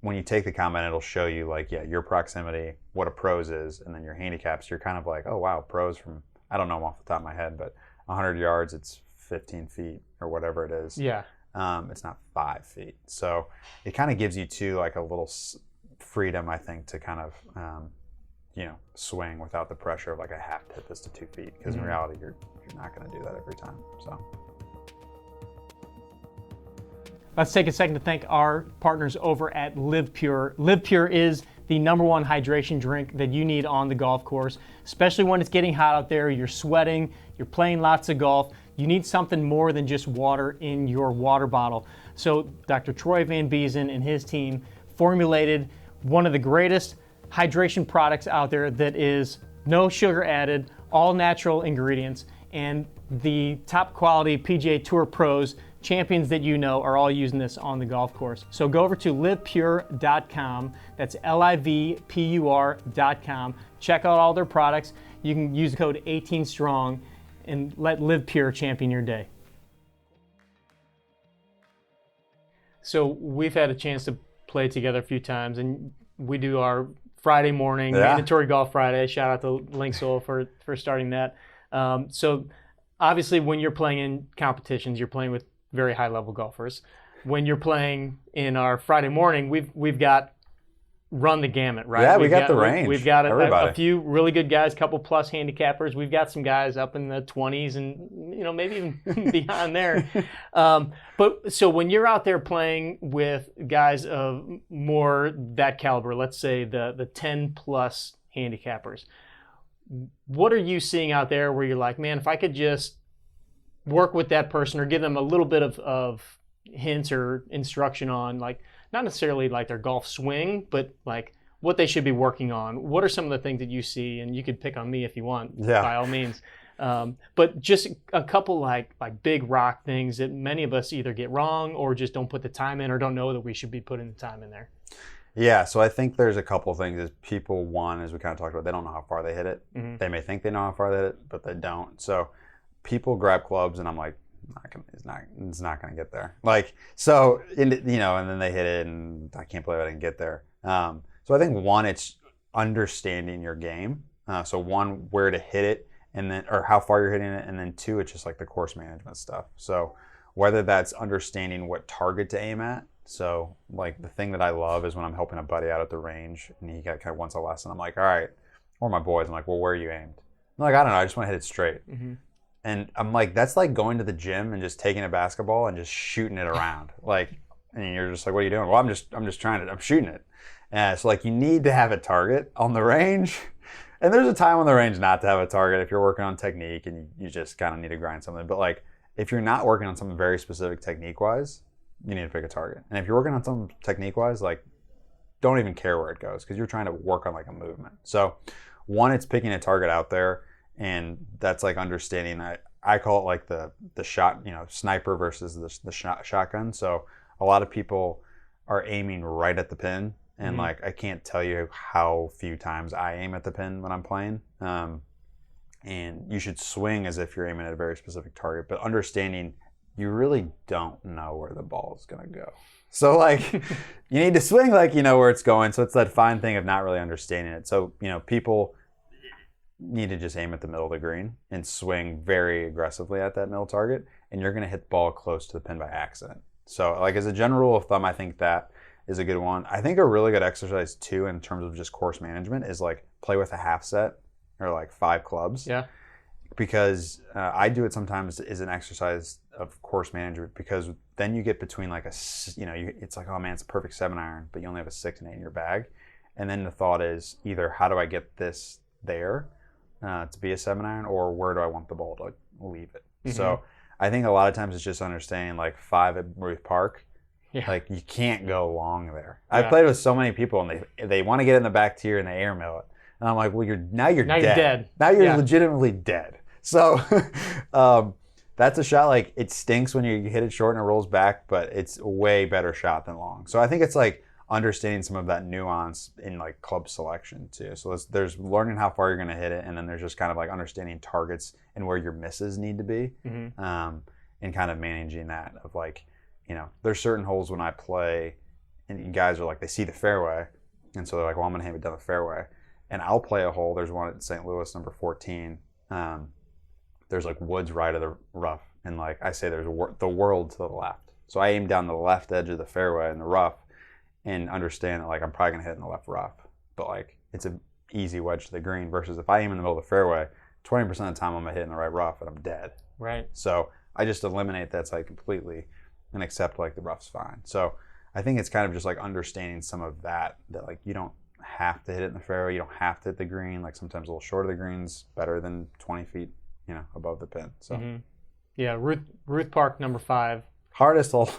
when you take the combine, it'll show you like your proximity, what a pros is, and then your handicaps. You're kind of like, oh wow, pros from, I don't know them off the top of my head, but 100 yards, it's 15 feet or whatever it is. Yeah. It's not 5 feet. So it kind of gives you too like a little freedom, I think, to kind of, swing without the pressure of like I have to hit this to 2 feet. Because in reality, you're not going to do that every time. So let's take a second to thank our partners over at Live Pure. Live Pure is the #1 hydration drink that you need on the golf course, especially when it's getting hot out there, you're sweating, you're playing lots of golf. You need something more than just water in your water bottle. So Dr. Troy Van Biesen and his team formulated one of the greatest hydration products out there that is no sugar added, all natural ingredients, and the top quality PGA Tour pros, champions that you know, are all using this on the golf course. So go over to livepure.com. That's livepur.com. Check out all their products. You can use the code 18strong and let Live Pure champion your day. So we've had a chance to play together a few times, and we do our Friday morning, mandatory golf Friday. Shout out to Linksol for starting that. So obviously when you're playing in competitions, you're playing with very high level golfers. When you're playing in our Friday morning, we've got run the gamut, right? Yeah, we got the range. We've got a few really good guys, couple plus handicappers. We've got some guys up in the 20s and maybe even beyond there. But so when you're out there playing with guys of more that caliber, let's say the 10 plus handicappers, what are you seeing out there where you're like, man, if I could just work with that person or give them a little bit of hints or instruction on, like, not necessarily like their golf swing, but like what they should be working on. What are some of the things that you see? And you could pick on me if you want, by all means. But just a couple like big rock things that many of us either get wrong or just don't put the time in or don't know that we should be putting the time in there. Yeah, so I think there's a couple of things. Is people, one, as we kind of talked about, they don't know how far they hit it. Mm-hmm. They may think they know how far they hit it, but they don't. So people grab clubs, and I'm like, it's not going to get there. Like, so, and then they hit it, and I can't believe I didn't get there. So I think, one, it's understanding your game. So one, where to hit it, and then, or how far you're hitting it, and then two, it's just like the course management stuff. So whether that's understanding what target to aim at. So like the thing that I love is when I'm helping a buddy out at the range, and he kind of wants a lesson. I'm like, all right, or my boys, I'm like, well, where are you aimed? I'm like, I don't know, I just want to hit it straight. Mm-hmm. And I'm like, that's like going to the gym and just taking a basketball and just shooting it around. Like, and you're just like, what are you doing? Well, I'm shooting it. And so like, you need to have a target on the range. And there's a time on the range not to have a target if you're working on technique and you just kind of need to grind something. But like, if you're not working on something very specific technique-wise, you need to pick a target. And if you're working on something technique-wise, like, don't even care where it goes because you're trying to work on like a movement. So one, it's picking a target out there. And that's like understanding. I call it like the shot, sniper versus the shotgun. So a lot of people are aiming right at the pin, and Mm-hmm. like I can't tell you how few times I aim at the pin when I'm playing. And you should swing as if you're aiming at a very specific target, but understanding you really don't know where the ball is gonna go. So like you need to swing like you know where it's going. So it's that fine thing of not really understanding it. So people need to just aim at the middle of the green and swing very aggressively at that middle target, and you're going to hit the ball close to the pin by accident. So like as a general rule of thumb, I think that is a good one. I think a really good exercise too in terms of just course management is like play with a half set or like 5 clubs. Yeah. Because I do it sometimes as an exercise of course management, because then you get between like it's like, oh man, it's a perfect 7-iron, but you only have a 6 and 8 in your bag. And then the thought is either how do I get this there to be a 7-iron, or where do I want the ball to leave it? Mm-hmm. So I think a lot of times it's just understanding like 5 at Ruth Park. Yeah. Like you can't go long there. Yeah. I've played with so many people and they want to get in the back tier and they airmail it. And I'm like, well, now you're dead. Now you're legitimately dead. So that's a shot, like it stinks when you hit it short and it rolls back, but it's a way better shot than long. So I think it's like understanding some of that nuance in like club selection too. So there's learning how far you're going to hit it, and then there's just kind of like understanding targets and where your misses need to be, mm-hmm. And kind of managing that of like, there's certain holes when I play and guys are like, they see the fairway, and so they're like, well, I'm going to have it down the fairway, and I'll play a hole. There's one at St. Louis, number 14. There's like woods right of the rough, and like I say, there's the world to the left. So I aim down the left edge of the fairway in the rough, and understand that like I'm probably gonna hit in the left rough, but like it's an easy wedge to the green. Versus if I aim in the middle of the fairway, 20% of the time I'm gonna hit in the right rough and I'm dead. Right. So I just eliminate that side completely and accept like the rough's fine. So I think it's kind of just like understanding some of that like you don't have to hit it in the fairway, you don't have to hit the green. Like sometimes a little short of the green's better than 20 feet, above the pin. So mm-hmm. Yeah, Ruth Park, number 5. Hardest hole.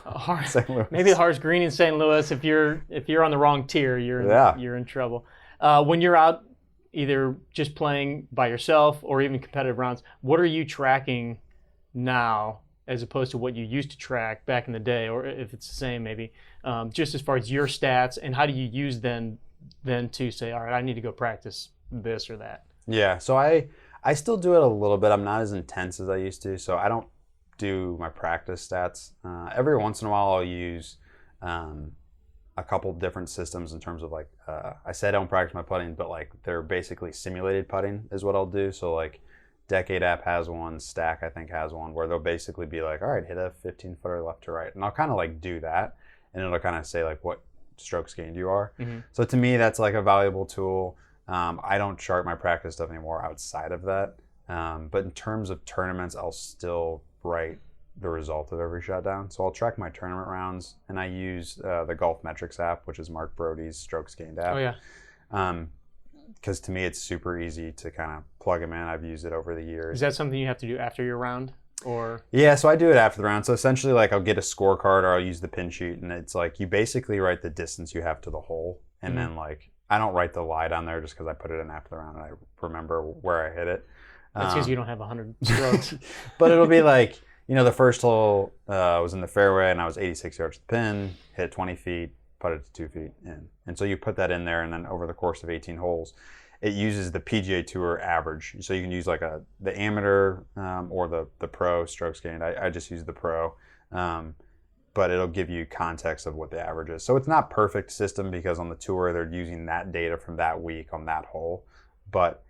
St. Louis. Maybe the hardest green in St. Louis. If you're on the wrong tier, you're in trouble. When you're out either just playing by yourself or even competitive rounds, what are you tracking now as opposed to what you used to track back in the day, or if it's the same maybe, just as far as your stats, and how do you use then to say, all right, I need to go practice this or that? Yeah, so I still do it a little bit. I'm not as intense as I used to, so I don't do my practice stats. Every once in a while I'll use a couple different systems in terms of like, I said I don't practice my putting, but like they're basically simulated putting is what I'll do. So like Decade app has one, Stack I think has one, where they'll basically be like, all right, hit a 15-footer left to right. And I'll kind of like do that, and it'll kind of say like what strokes gained you are. Mm-hmm. So to me, that's like a valuable tool. I don't chart my practice stuff anymore outside of that. But in terms of tournaments, I'll still write the result of every shot down. So I'll track my tournament rounds, and I use the Golf Metrics app, which is Mark Brody's strokes gained app. Oh, yeah. Because to me, it's super easy to kind of plug them in. I've used it over the years. Is that something you have to do after your round? Or yeah, so I do it after the round. So essentially, like I'll get a scorecard or I'll use the pin sheet, and it's like you basically write the distance you have to the hole, and then like I don't write the lie down there just because I put it in after the round and I remember where I hit it. That's because you don't have 100 strokes. But it'll be like, the first hole was in the fairway and I was 86 yards to the pin, hit 20 feet, putted to 2 feet in. And so you put that in there, and then over the course of 18 holes, it uses the PGA Tour average. So you can use like the amateur or the pro strokes gained. I just use the pro. But it'll give you context of what the average is. So it's not perfect system because on the tour, they're using that data from that week on that hole. But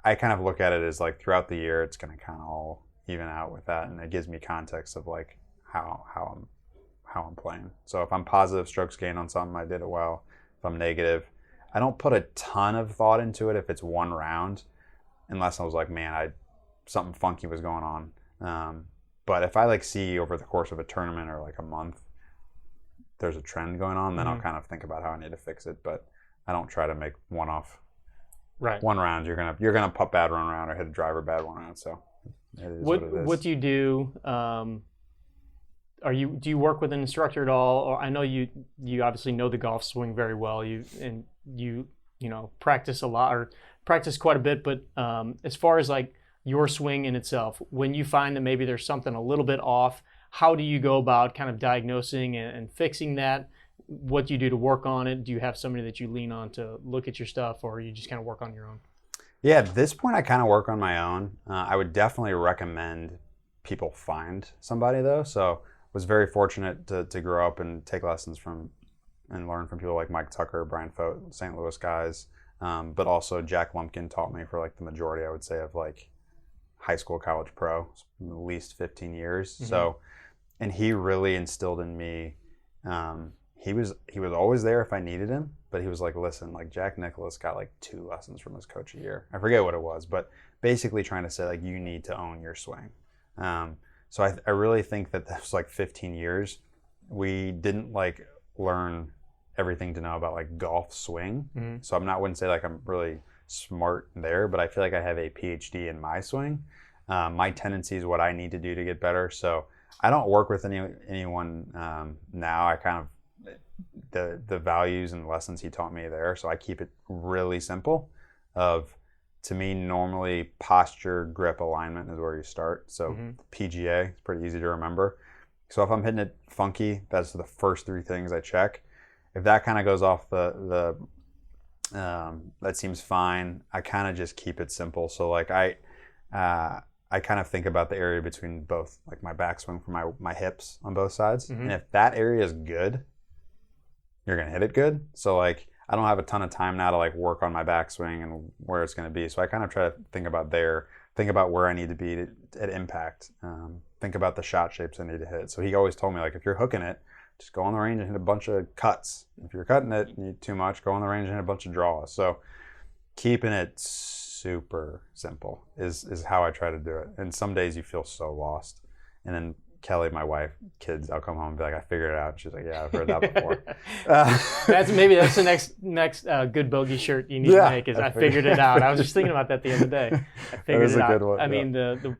I kind of look at it as like throughout the year, it's going to kind of all even out with that. And it gives me context of like how I'm playing. So if I'm positive strokes gained on something, I did it well. If I'm negative, I don't put a ton of thought into it if it's one round, unless I was like, man, something funky was going on. But if I like see over the course of a tournament or like a month, there's a trend going on, then I'll kind of think about how I need to fix it. But I don't try to make one-off. Right. One round, you're gonna putt bad one round or hit a driver bad one round. So it is what it is. What do you do? Do you work with an instructor at all? Or I know you obviously know the golf swing very well. You practice a lot or practice quite a bit. But as far as like your swing in itself, when you find that maybe there's something a little bit off, how do you go about kind of diagnosing and fixing that? What do you do to work on it? Do you have somebody that you lean on to look at your stuff, or you just kind of work on your own? Yeah, at this point I kind of work on my own. I would definitely recommend people find somebody though. So I was very fortunate to grow up and take lessons from and learn from people like Mike Tucker, Brian Fote, St. Louis guys. But also Jack Lumpkin taught me for like the majority, I would say, of like high school, college, pro, at least 15 years. Mm-hmm. So, and he really instilled in me, he was always there if I needed him, but he was like, listen, like Jack Nicklaus got like 2 lessons from his coach a year. I forget what it was, but basically trying to say like, you need to own your swing. So I really think that was like 15 years. We didn't like learn everything to know about like golf swing. Mm-hmm. So wouldn't say like I'm really smart there, but I feel like I have a PhD in my swing. My tendency is what I need to do to get better. So I don't work with anyone now. I kind of the values and lessons he taught me there. So I keep it really simple. To me, normally posture, grip, alignment is where you start. So PGA is pretty easy to remember. So if I'm hitting it funky, that's the first 3 things I check. If that kind of goes off that seems fine. I kind of just keep it simple. So like I kind of think about the area between both, like my backswing from my hips on both sides. Mm-hmm. And if that area is good, you're going to hit it good. So like I don't have a ton of time now to like work on my backswing and where it's going to be. So I kind of try to think about where I need to be at impact. Think about the shot shapes I need to hit. So he always told me like, if you're hooking it, just go on the range and hit a bunch of cuts. If you're cutting it, you need too much, go on the range and hit a bunch of draws. So keeping it super simple is how I try to do it. And some days you feel so lost. And then Kelly, my wife, kids, I'll come home and be like, I figured it out. She's like, yeah, I've heard that before. That's the next Good Bogey shirt you need to make is I figured it out. I was just thinking about that the other day. I figured it out. Good one, I mean, the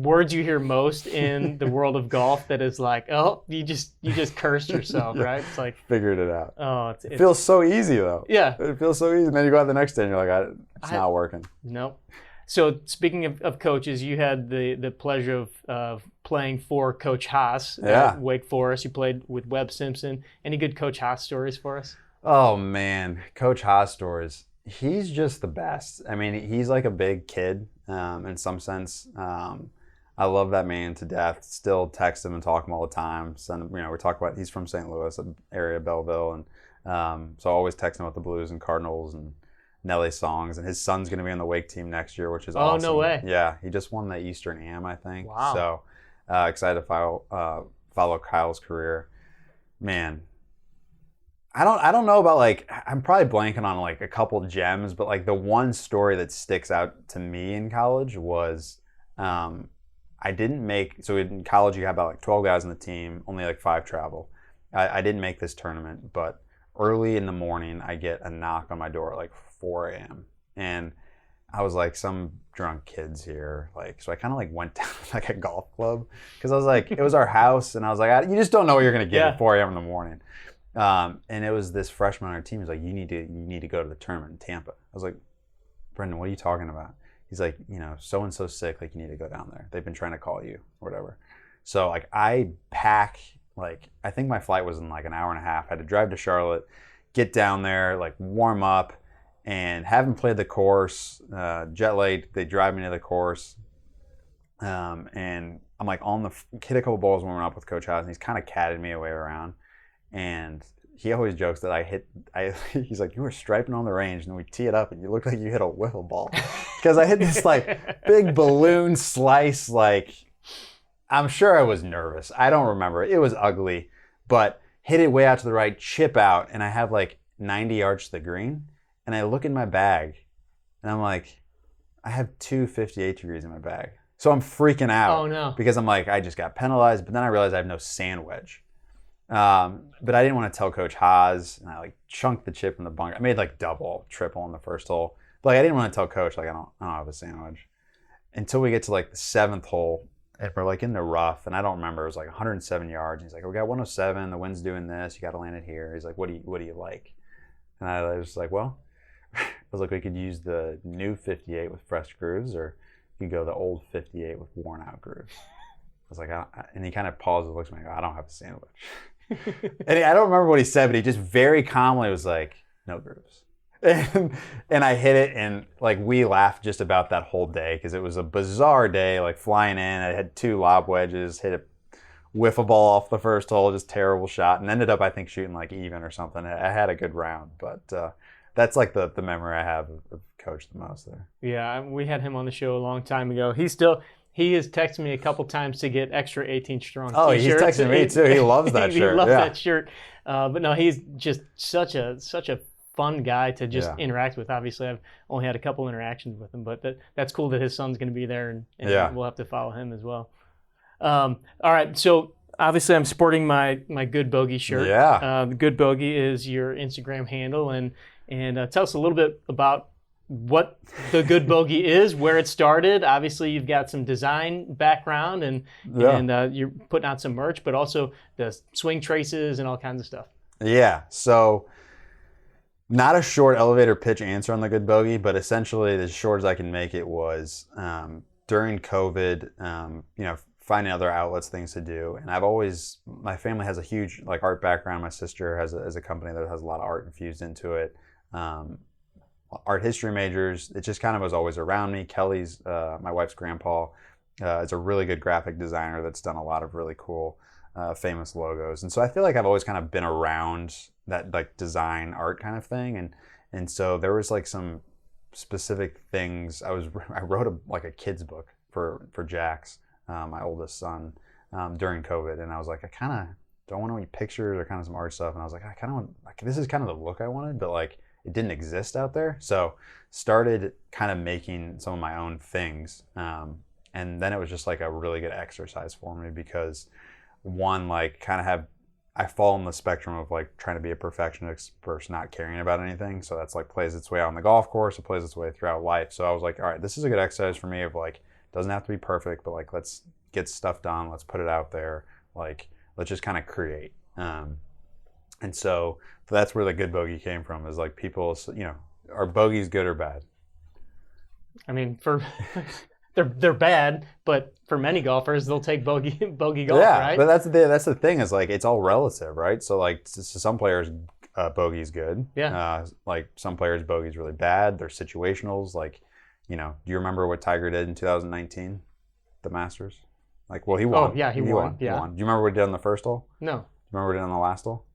words you hear most in the world of golf that is like, oh, you just cursed yourself, right? It's like figured it out. Oh, it feels so easy though. Yeah, it feels so easy. And then you go out the next day and you're like, it's not working. Nope. So speaking of coaches, you had the pleasure of playing for Coach Haas at Wake Forest. You played with Webb Simpson. Any good Coach Haas stories for us? Oh man, Coach Haas stories. He's just the best. I mean, he's like a big kid in some sense. I love that man to death. Still text him and talk him all the time. We talk about, he's from St. Louis, an area of Belleville, and so I always text him about the Blues and Cardinals and Nelly songs. And his son's going to be on the Wake team next year, which is awesome. Oh, no way. Yeah, he just won the Eastern Am, I think. Wow. So excited to follow Kyle's career. Man, I don't know about I'm probably blanking on a couple gems, but the one story that sticks out to me in college was I didn't make, so in college you have about 12 guys on the team, only 5 travel. I didn't make this tournament, but early in the morning I get a knock on my door at 4 a.m. and I was like, some drunk kids here. So I kind of went down a golf club because I was like, it was our house, and I was like, you just don't know what you're gonna get at 4 a.m. in the morning. And it was this freshman on our team. He's like, you need to go to the tournament in Tampa. I was like, Brendan, what are you talking about? He's like, so and so sick. You need to go down there. They've been trying to call you or whatever. So I pack. I think my flight was in an hour and a half. I had to drive to Charlotte, get down there, warm up, and haven't played the course. Jet lagged. They drive me to the course, and I'm hit a couple balls warming up with Coach Haas, and he's kind of catted me away around. And he always jokes that he's like, you were striping on the range, and then we tee it up, and you look like you hit a wiffle ball. Because I hit this big balloon slice, I'm sure I was nervous. I don't remember. It was ugly, but hit it way out to the right, chip out, and I have 90 yards to the green. And I look in my bag, and I'm like, I have 2 58 degrees in my bag. So I'm freaking out. Oh, no. Because I'm like, I just got penalized, but then I realized I have no sand wedge. But I didn't want to tell Coach Haas, and I chunked the chip in the bunker. I made double, triple on the first hole. But I didn't want to tell Coach, I don't have a sandwich. Until we get to the 7th hole, and we're in the rough, and I don't remember, it was 107 yards. He's like, we got 107, the wind's doing this, you got to land it here. He's like, what do you like? And I was like, well, I was like, we could use the new 58 with fresh grooves, or you could go the old 58 with worn out grooves. I was like, and he kind of pauses and looks at me and goes, I don't have a sandwich. And I don't remember what he said, but he just very calmly was like, no grooves. And I hit it, and we laughed just about that whole day because it was a bizarre day, flying in. I had 2 lob wedges, hit a wiffle ball off the first hole, just terrible shot, and ended up, I think, shooting even or something. I had a good round, but that's the memory I have of Coach the most there. Yeah, we had him on the show a long time ago. He has texted me a couple times to get extra 18 strong t-shirts. Oh, he's texting me too. He loves that shirt. He loves that shirt. But no, he's just such a fun guy to just interact with. Obviously, I've only had a couple interactions with him, but that's cool that his son's going to be there, and we'll have to follow him as well. All right, so obviously I'm sporting my Good Bogey shirt. Yeah. The Good Bogey is your Instagram handle, and tell us a little bit about what the Good Bogey is, where it started. Obviously, you've got some design background, and you're putting out some merch, but also the swing traces and all kinds of stuff. Yeah, so not a short elevator pitch answer on the Good Bogey, but essentially as short as I can make it was during COVID, finding other outlets, things to do. And my family has a huge art background. My sister has a company that has a lot of art infused into it. Art history majors, it just kind of was always around me. Kelly's, my wife's grandpa, is a really good graphic designer that's done a lot of really cool, famous logos. And so I feel like I've always kind of been around that design art kind of thing. And so there was some specific things. I wrote a kid's book for Jax, my oldest son, during COVID. And I was like, I kind of don't want any pictures or kind of some art stuff. And I was like, I kind of want, this is kind of the look I wanted, but it didn't exist out there. So started kind of making some of my own things. And then it was just a really good exercise for me because one, I fall in the spectrum of trying to be a perfectionist versus not caring about anything. So that's plays its way out on the golf course. It plays its way throughout life. So I was like, all right, this is a good exercise for me of doesn't have to be perfect, but like let's get stuff done. Let's put it out there. Like let's just kind of create. And so that's where the good bogey came from. Is like people, are bogeys good or bad? I mean, for they're bad, but for many golfers, they'll take bogey golf, right? But that's the thing is like it's all relative, right? So like to some players, bogey's good. Yeah. Like some players, bogey's really bad. They're situationals. Like, do you remember what Tiger did in 2019, the Masters? Like, well, he won. Oh yeah, he won. Yeah. He won. Do you remember what he did on the first hole? No. Do you remember what he did on the last hole?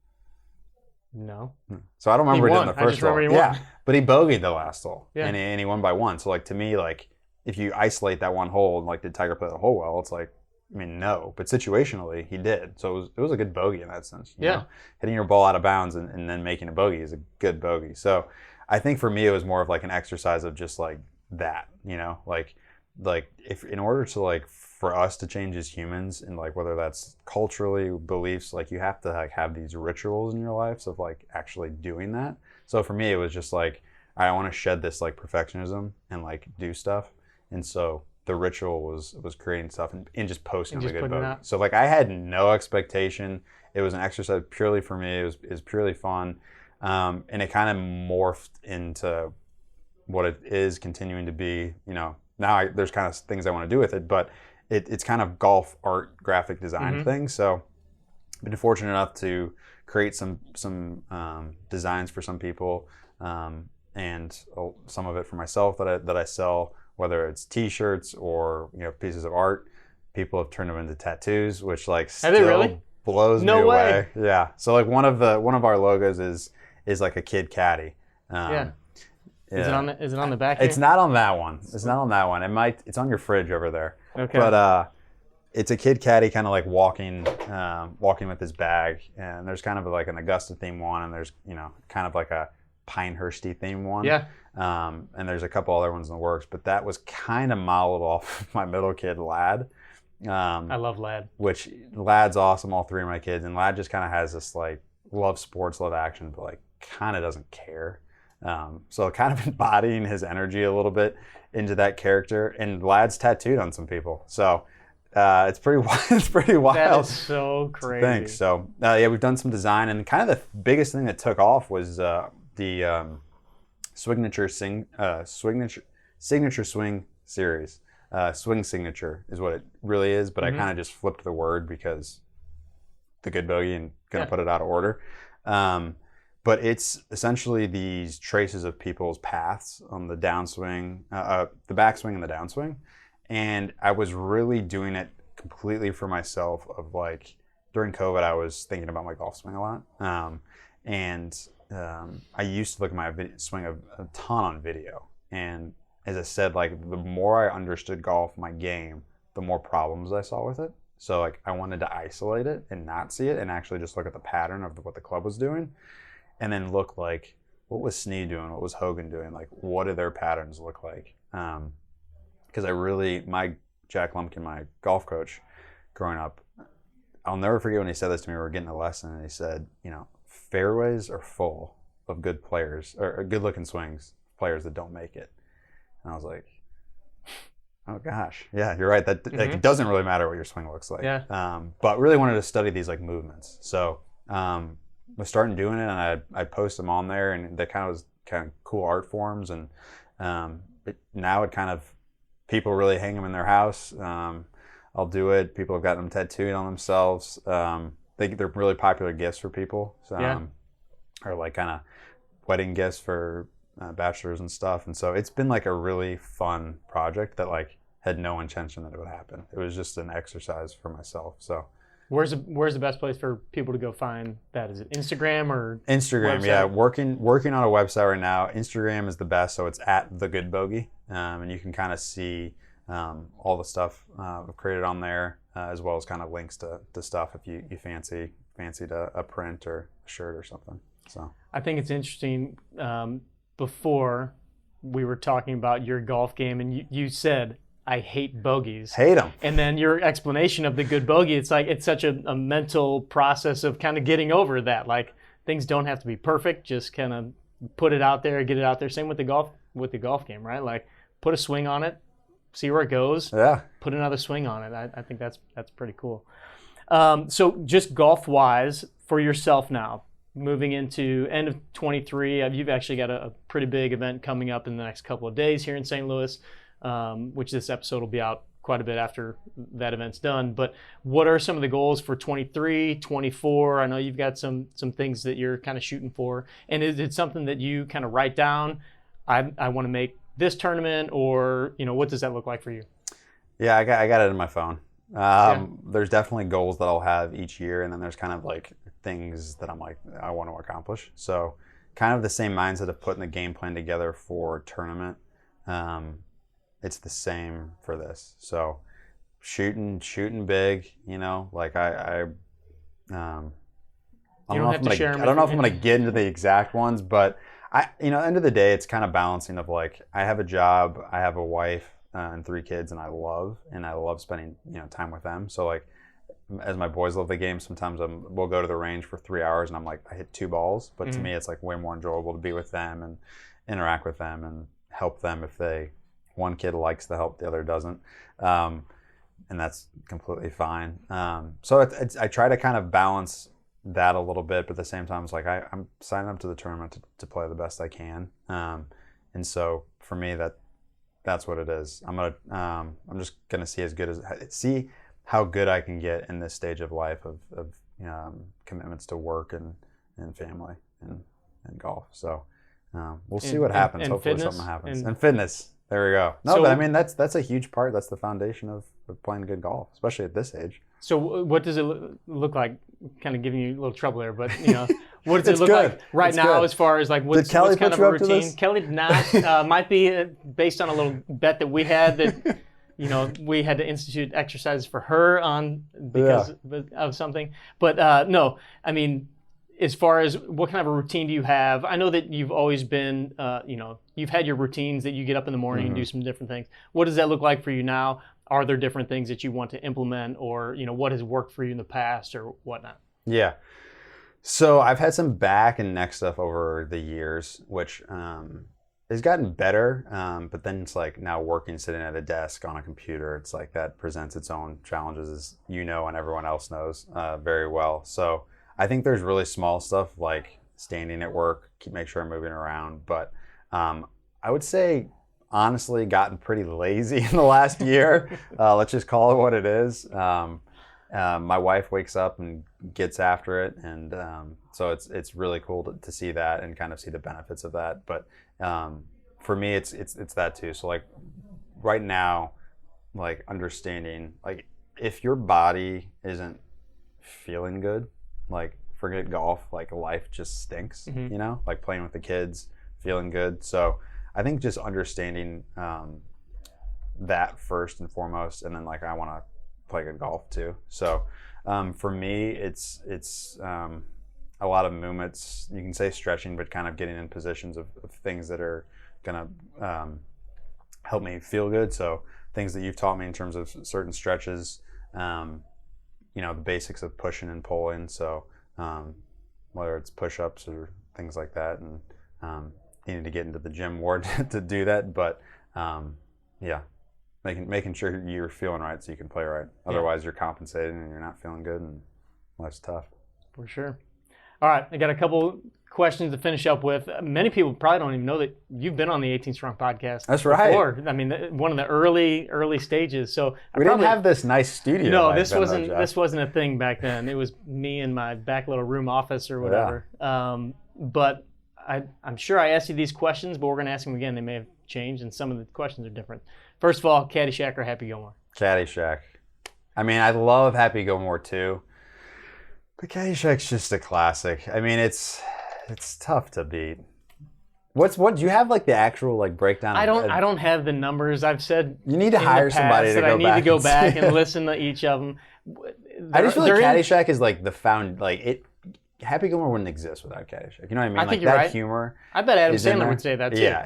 No. So I don't remember what he did on the first hole. Yeah, but he bogeyed the last hole. Yeah. And he won by one. So like to me, like if you isolate that one hole and like did Tiger play the hole well, it's like, I mean, no. But situationally, he did. So it was a good bogey in that sense. You know? Hitting your ball out of bounds and then making a bogey is a good bogey. So I think for me, it was more of like an exercise of just like that, like if in order to like for us to change as humans and like whether that's culturally beliefs, like you have to like have these rituals in your lives of like actually doing that. So for me, it was just like I want to shed this like perfectionism and like do stuff. And so the ritual was creating stuff and just posting on the good bogey. So like I had no expectation. It was an exercise purely for me. It was purely fun, and it kind of morphed into what it is continuing to be. Now there's kind of things I want to do with it, but it's kind of golf art graphic design thing. So I've been fortunate enough to create some designs for some people, and some of it for myself that I sell, whether it's T-shirts or pieces of art. People have turned them into tattoos, which like still blows me away. Yeah. So like one of our logos is like a kid caddy. Yeah. Is it on the back? It's not on that one. It's not on that one. It's on your fridge over there. Okay. But it's a kid caddy kind of like walking with his bag, and there's kind of like an Augusta theme one, and there's kind of like a Pinehurst-y theme one. Yeah. And there's a couple other ones in the works, but that was kind of modeled off my middle kid, Lad. I love Lad. Which Lad's awesome, all three of my kids, and Lad just kind of has this like love sports, love action, but like kind of doesn't care. So kind of embodying his energy a little bit into that character, and Lad's tattooed on some people. So it's pretty wild. That is so crazy. Thanks. So we've done some design, and kind of the biggest thing that took off was the signature swing series. Swing signature is what it really is, but I kind of just flipped the word because the good bogey and gonna put it out of order. But it's essentially these traces of people's paths on the downswing, the backswing and the downswing. And I was really doing it completely for myself. Of like during COVID, I was thinking about my golf swing a lot. I used to look at my swing a ton on video. And as I said, like the more I understood golf, my game, the more problems I saw with it. So like I wanted to isolate it and not see it and actually just look at the pattern of what the club was doing. And then look like, what was Snee doing? What was Hogan doing? Like, what do their patterns look like? Because my Jack Lumpkin, my golf coach growing up, I'll never forget when he said this to me. We were getting a lesson, and he said, fairways are full of good players, or good-looking swings, players that don't make it. And I was like, oh gosh, yeah, you're right. That like, it doesn't really matter what your swing looks like. Yeah. But really wanted to study these like movements. So was starting doing it, and I post them on there, and that kind of cool art forms, and now it kind of people really hang them in their house. I'll do it. People have gotten them tattooed on themselves. They're really popular gifts for people. So, or like kind of wedding gifts for bachelors and stuff. And so it's been like a really fun project that like had no intention that it would happen. It was just an exercise for myself. So. Where's the best place for people to go find that? Is it Instagram or Instagram? Website? Yeah, working on a website right now. Instagram is the best, so it's at the Good Bogey, and you can kind of see all the stuff I've created on there, as well as kind of links to stuff if you fancied a print or a shirt or something. So I think it's interesting. Before we were talking about your golf game, and you said, I hate bogeys. Hate them. And then your explanation of the good bogey, it's like it's such a mental process of kind of getting over that. Like things don't have to be perfect. Just kind of put it out there, get it out there. Same with the golf game, right? Like put a swing on it, see where it goes. Yeah. Put another swing on it. I think that's pretty cool. So just golf-wise for yourself now, moving into end of 23, you've actually got a pretty big event coming up in the next couple of days here in St. Louis, which this episode will be out quite a bit after that event's done. But what are some of the goals for 23, 24? I know you've got some things that you're kind of shooting for. And is it something that you kind of write down? I want to make this tournament, or what does that look like for you? Yeah, I got it in my phone. There's definitely goals that I'll have each year, and then there's kind of like things that I'm like, I want to accomplish. So kind of the same mindset of putting the game plan together for a tournament. It's the same for this. So shooting big, like I don't know if I'm going to get into the exact ones, but end of the day, it's kind of balancing of like, I have a job, I have a wife and 3 kids, and I love spending, time with them. So like, as my boys love the game, sometimes we'll go to the range for 3 hours and I'm like, I hit 2 balls, but to me, it's like way more enjoyable to be with them and interact with them and help them if one kid likes the help, the other doesn't. And that's completely fine. So I try to kind of balance that a little bit, but at the same time, it's like I'm signing up to the tournament to play the best I can. And so for me, that's what it is. I'm just gonna see how good I can get in this stage of life of commitments to work and family and golf. So we'll see what happens. And hopefully fitness, something happens. And fitness. There we go. No, but I mean that's a huge part. That's the foundation of playing good golf, especially at this age. So what does it look like? Kind of giving you a little trouble there, but what does it look like right now as far as like what's kind of a routine? Kelly did not. Might be based on a little bet that we had that we had to institute exercises for her because of something. But no, I mean, as far as what kind of a routine do you have? I know that you've always been, you've had your routines that you get up in the morning and do some different things. What does that look like for you now? Are there different things that you want to implement, or what has worked for you in the past or whatnot? Yeah. So I've had some back and neck stuff over the years, which has gotten better. But then it's like now sitting at a desk on a computer, it's like that presents its own challenges, as and everyone else knows very well. So I think there's really small stuff like standing at work, make sure I'm moving around. But I would say, honestly, gotten pretty lazy in the last year. Let's just call it what it is. My wife wakes up and gets after it, and so it's really cool to see that and kind of see the benefits of that. But for me, it's that too. So like right now, like understanding, like if your body isn't feeling good, like forget golf, like life just stinks. Like playing with the kids, feeling good. So I think just understanding that first and foremost, and then like I want to play good golf too. So for me, it's a lot of movements. You can say stretching, but kind of getting in positions of things that are gonna help me feel good. So things that you've taught me in terms of certain stretches, the basics of pushing and pulling. So whether it's push-ups or things like that, and needing to get into the gym more to do that, but making sure you're feeling right so you can play right. Otherwise, you're compensating and you're not feeling good, and life's tough. For sure. All right, I got a couple questions to finish up with. Many people probably don't even know that you've been on the 18 Strong podcast. That's right. Before. I mean, one of the early stages. So we didn't have this nice studio. No, this wasn't a thing back then. It was me in my back little room office or whatever. Yeah. But I'm sure I asked you these questions, but we're going to ask them again. They may have changed, and some of the questions are different. First of all, Caddyshack or Happy Gilmore? Caddyshack. I mean, I love Happy Gilmore too, but Caddyshack's just a classic. I mean, it's tough to beat. What do you have like the actual like breakdown? I don't have the numbers. I've said you need to hire somebody to go back. I need to go back and listen to each of them. I just feel like Caddyshack is like Happy Gilmore wouldn't exist without Caddyshack. You know what I mean? I think you're right. Humor. I bet Adam Sandler would say that too. Yeah,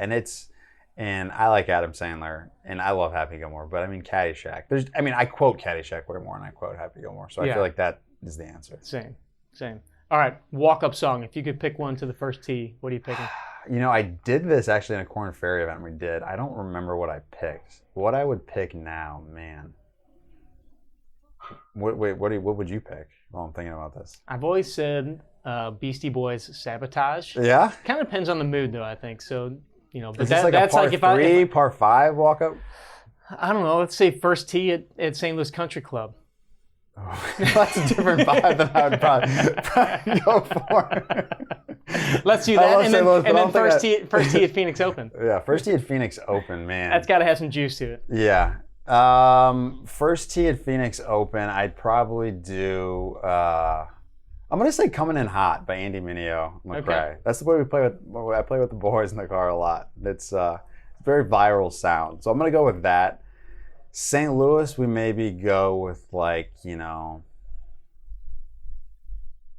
and I like Adam Sandler, and I love Happy Gilmore, but I mean Caddyshack. I quote Caddyshack way more than I quote Happy Gilmore, so I feel like that is the answer. Same. All right, walk-up song. If you could pick one to the first tee, what are you picking? I did this actually in a Corn Ferry event we did. I don't remember what I picked. What I would pick now, man. What would you pick while I'm thinking about this? I've always said Beastie Boys Sabotage. Yeah? Kind of depends on the mood, though, I think. So, but Is this like that's a par like if three, par five walk up? I don't know. Let's say first tee at St. Louis Country Club. Oh, that's a different vibe than I would probably go for. Let's do that, and then first tee at Phoenix Open. Yeah, first tee at Phoenix Open, man. That's got to have some juice to it. Yeah. First tee at Phoenix Open, I'd probably do. I'm gonna say "Coming In Hot" by Andy Mineo McRae. Okay. That's the way we play with. I play with the boys in the car a lot. It's very viral sound, so I'm gonna go with that. St. Louis, we maybe go with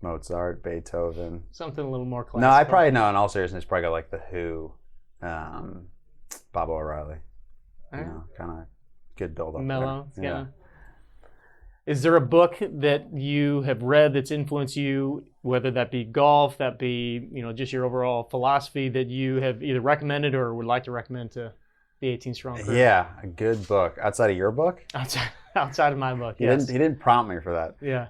Mozart, Beethoven. Something a little more classical. No, I probably know. In all seriousness, probably go like the Who, Bob O'Reilly. Kind of good build up. Mellow. There. Yeah. Is there a book that you have read that's influenced you, whether that be golf, that be just your overall philosophy, that you have either recommended or would like to recommend to the 18 Strong crew? Yeah, a good book. Outside of your book? Outside of my book, yes. He didn't prompt me for that. Yeah.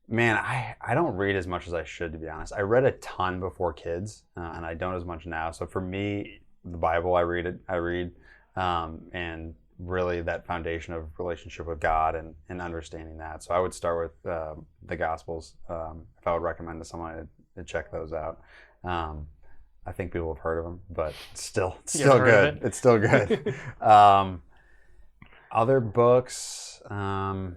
Man, I don't read as much as I should, to be honest. I read a ton before kids, and I don't as much now. So for me, the Bible, I read, and really that foundation of relationship with God and understanding that. So I would start with the Gospels. If I would recommend to someone to check those out. I think people have heard of them, but it's still good. It's still good. Other books, in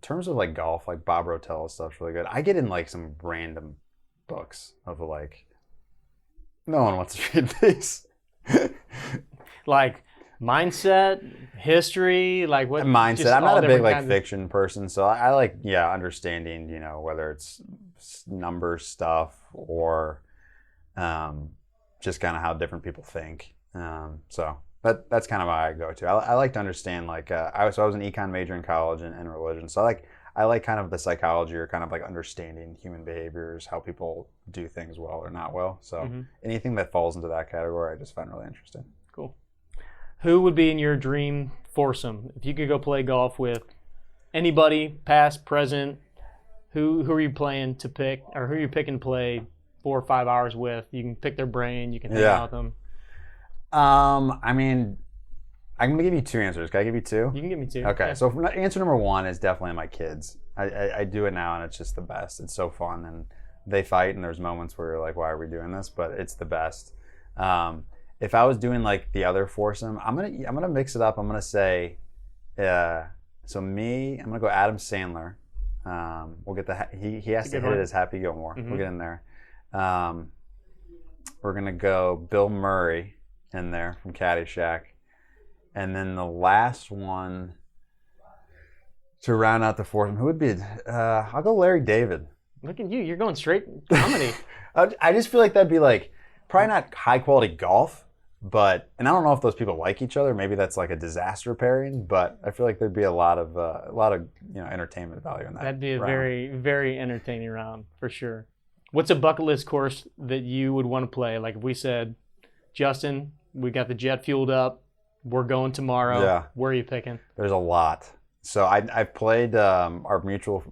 terms of like golf, like Bob Rotella's stuff's really good. I get in like some random books of like, no one wants to read these. Like mindset, history, like what? Mindset. I'm not a big like fiction person, so I like understanding, whether it's number stuff or just kind of how different people think. So that's kind of how I go to. I like to understand I was an econ major in college and religion, so I like kind of the psychology or kind of like understanding human behaviors, how people do things well or not well. So anything that falls into that category, I just find really interesting. Cool. Who would be in your dream foursome if you could go play golf with anybody, past, present? Who are you playing to pick, or who are you picking to play 4 or 5 hours with? You can pick their brain. You can hang out with them. I'm going to give you two answers. Can I give you two? You can give me two. Okay, so answer number one is definitely my kids. I do it now, and it's just the best. It's so fun, and they fight, and there's moments where you're like, why are we doing this? But it's the best. If I was doing like the other foursome, I'm gonna mix it up. I'm gonna say, I'm gonna go Adam Sandler. We'll get he has to hit it as Happy Gilmore. We'll get in there. We're gonna go Bill Murray in there from Caddyshack, and then the last one to round out the foursome, who would be? I'll go Larry David. Look at you! You're going straight comedy. I just feel like that'd be like probably not high quality golf, and I don't know if those people like each other. Maybe that's like a disaster pairing, but I feel like there'd be a lot of entertainment value in that. That'd be a very, very entertaining round for sure. What's a bucket list course that you would want to play? Like if we said, Justin, we got the jet fueled up, we're going tomorrow. Yeah. Where are you picking? There's a lot. So I've played our mutual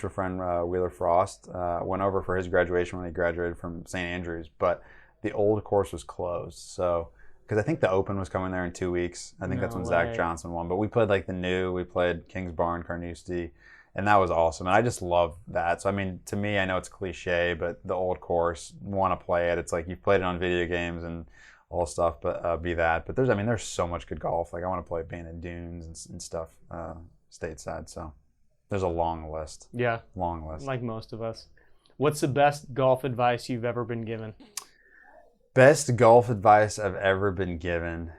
friend Wheeler Frost. Went over for his graduation when he graduated from St. Andrews, but the old course was closed. So because I think the Open was coming there in 2 weeks. I think that's when Zach Johnson won. But we played like the new. We played Kings Barn, Carnoustie, and that was awesome. And I just love that. So to me, I know it's cliche, but the old course, want to play it. It's like you've played it on video games and all stuff, but be that. But there's so much good golf. Like I want to play Bandon Dunes and stuff stateside. So there's a long list. Yeah, long list. Like most of us. What's the best golf advice you've ever been given? Best golf advice I've ever been given.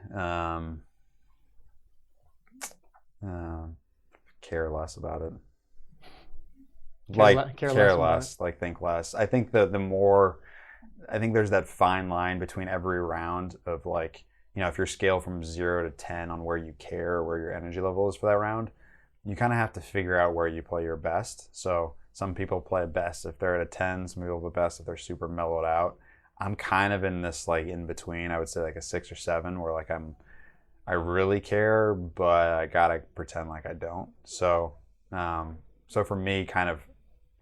Care less about it. Care less. Like think less. I think I think there's that fine line between every round of like, if you're scale from 0 to 10 on where you care, where your energy level is for that round, you kind of have to figure out where you play your best. So Some people play best if they're at a 10. Some people play best if they're super mellowed out. I'm kind of in this like in between. I would say like a 6 or 7, where like I really care, but I gotta pretend like I don't. So so for me, kind of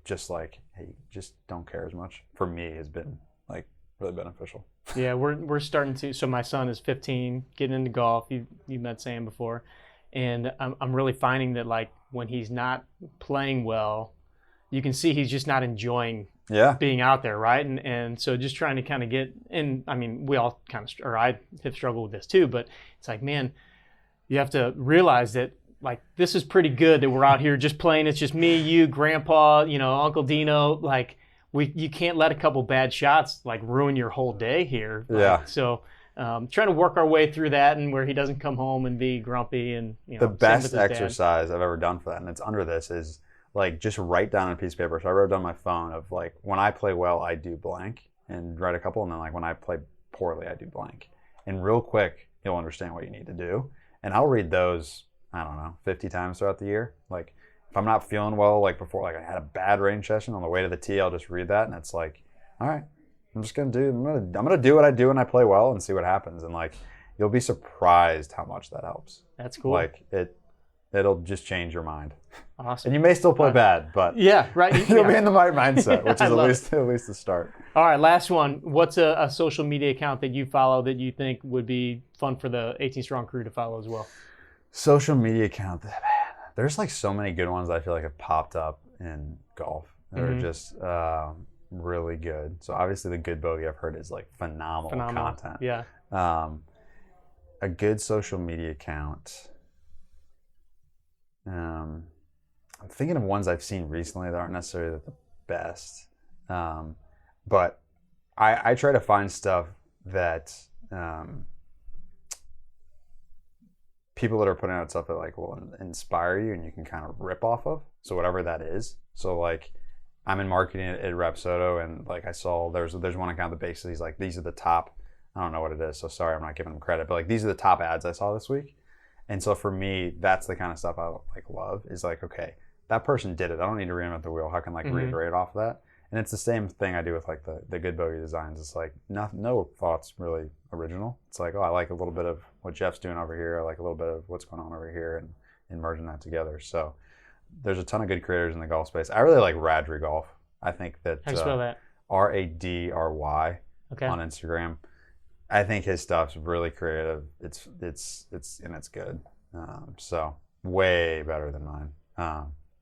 just like, hey, just don't care as much, for me has been like really beneficial. Yeah, we're starting to. So my son is 15, getting into golf. You met Sam before, and I'm really finding that like when he's not playing well, you can see he's just not enjoying being out there, right? And so just trying to kind of get in. I mean, we all kind of, or I have struggled with this too, but it's like, man, you have to realize that like this is pretty good that we're out here just playing. It's just me, you, Grandpa, Uncle Dino. Like you can't let a couple bad shots like ruin your whole day here. Yeah. So trying to work our way through that, and where he doesn't come home and be grumpy and the best exercise I've ever done for that, and it's under this, is like just write down on a piece of paper. So I wrote down on my phone of like, when I play well, I do blank, and write a couple, and then like when I play poorly, I do blank. And real quick, you'll understand what you need to do. And I'll read those, I don't know, 50 times throughout the year. Like if I'm not feeling well, like before, like I had a bad range session, on the way to the tee, I'll just read that, and it's like, all right, I'm gonna do what I do when I play well and see what happens. And like you'll be surprised how much that helps. That's cool. Like it'll just change your mind. Awesome. And you may still play bad, but yeah, right. You'll be in the right mindset, which is at least the start. All right, last one. What's a social media account that you follow that you think would be fun for the 18 Strong crew to follow as well? Social media account, man, there's like so many good ones I feel like have popped up in golf. They're just really good. So obviously the Good Bogey, I've heard, is like phenomenal content. Yeah. A good social media account. I'm thinking of ones I've seen recently that aren't necessarily the best, but I try to find stuff that people that are putting out stuff that like will inspire you and you can kind of rip off of. So whatever that is. So like I'm in marketing at Rapsodo, and like I saw there's one account that basically is like, these are the top, I don't know what it is, so sorry I'm not giving them credit, but like these are the top ads I saw this week. And so for me, that's the kind of stuff I like love, is like, okay, that person did it. I don't need to reinvent the wheel. How can like reiterate off of that? And it's the same thing I do with like the Good Bogey designs. It's like no thoughts really original. It's like, oh, I like a little bit of what Jeff's doing over here. I like a little bit of what's going on over here, and merging that together. So there's a ton of good creators in the golf space. I really like Radry Golf. I think that how do you spell that? Radry on Instagram. I think his stuff's really creative. It's good. So way better than mine.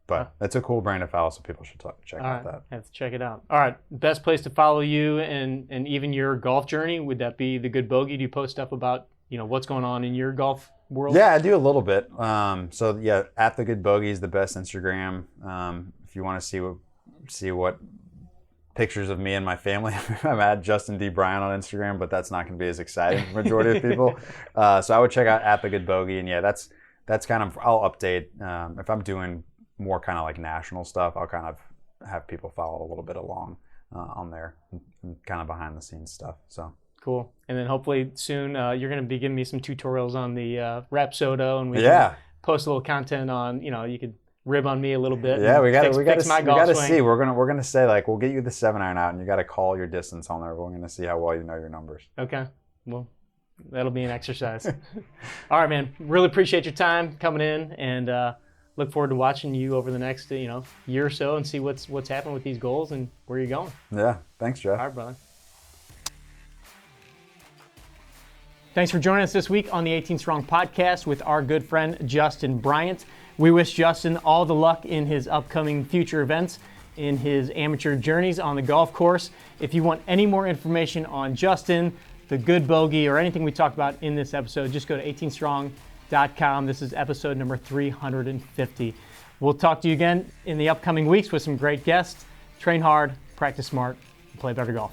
But it's a cool brand to follow, so people should check out that. I have to check it out. All right, best place to follow you and even your golf journey, would that be the Good Bogey? Do you post stuff about what's going on in your golf world? Yeah, I do a little bit. So yeah, at the Good Bogey is the best Instagram. If you want to see what pictures of me and my family, I'm at Justin D. Bryant on Instagram, but that's not going to be as exciting for the majority of people. So I would check out at the Good Bogey, and yeah, that's kind of, I'll update if I'm doing more kind of like national stuff. I'll kind of have people follow a little bit along on there, and kind of behind the scenes stuff. So cool. And then hopefully soon you're going to be giving me some tutorials on the Rapsodo, and we can post a little content on, you could rib on me a little bit. Yeah, we got to see. We're gonna say like, we'll get you the 7-iron out, and you got to call your distance on there. We're gonna see how well you know your numbers. Okay. Well, that'll be an exercise. All right, man. Really appreciate your time coming in, and look forward to watching you over the next year or so, and see what's happening with these goals and where you're going. Yeah. Thanks, Jeff. All right, brother. Thanks for joining us this week on the 18 Strong podcast with our good friend Justin Bryant. We wish Justin all the luck in his upcoming future events, in his amateur journeys on the golf course. If you want any more information on Justin, the Good Bogey, or anything we talked about in this episode, just go to 18strong.com. This is episode number 350. We'll talk to you again in the upcoming weeks with some great guests. Train hard, practice smart, and play better golf.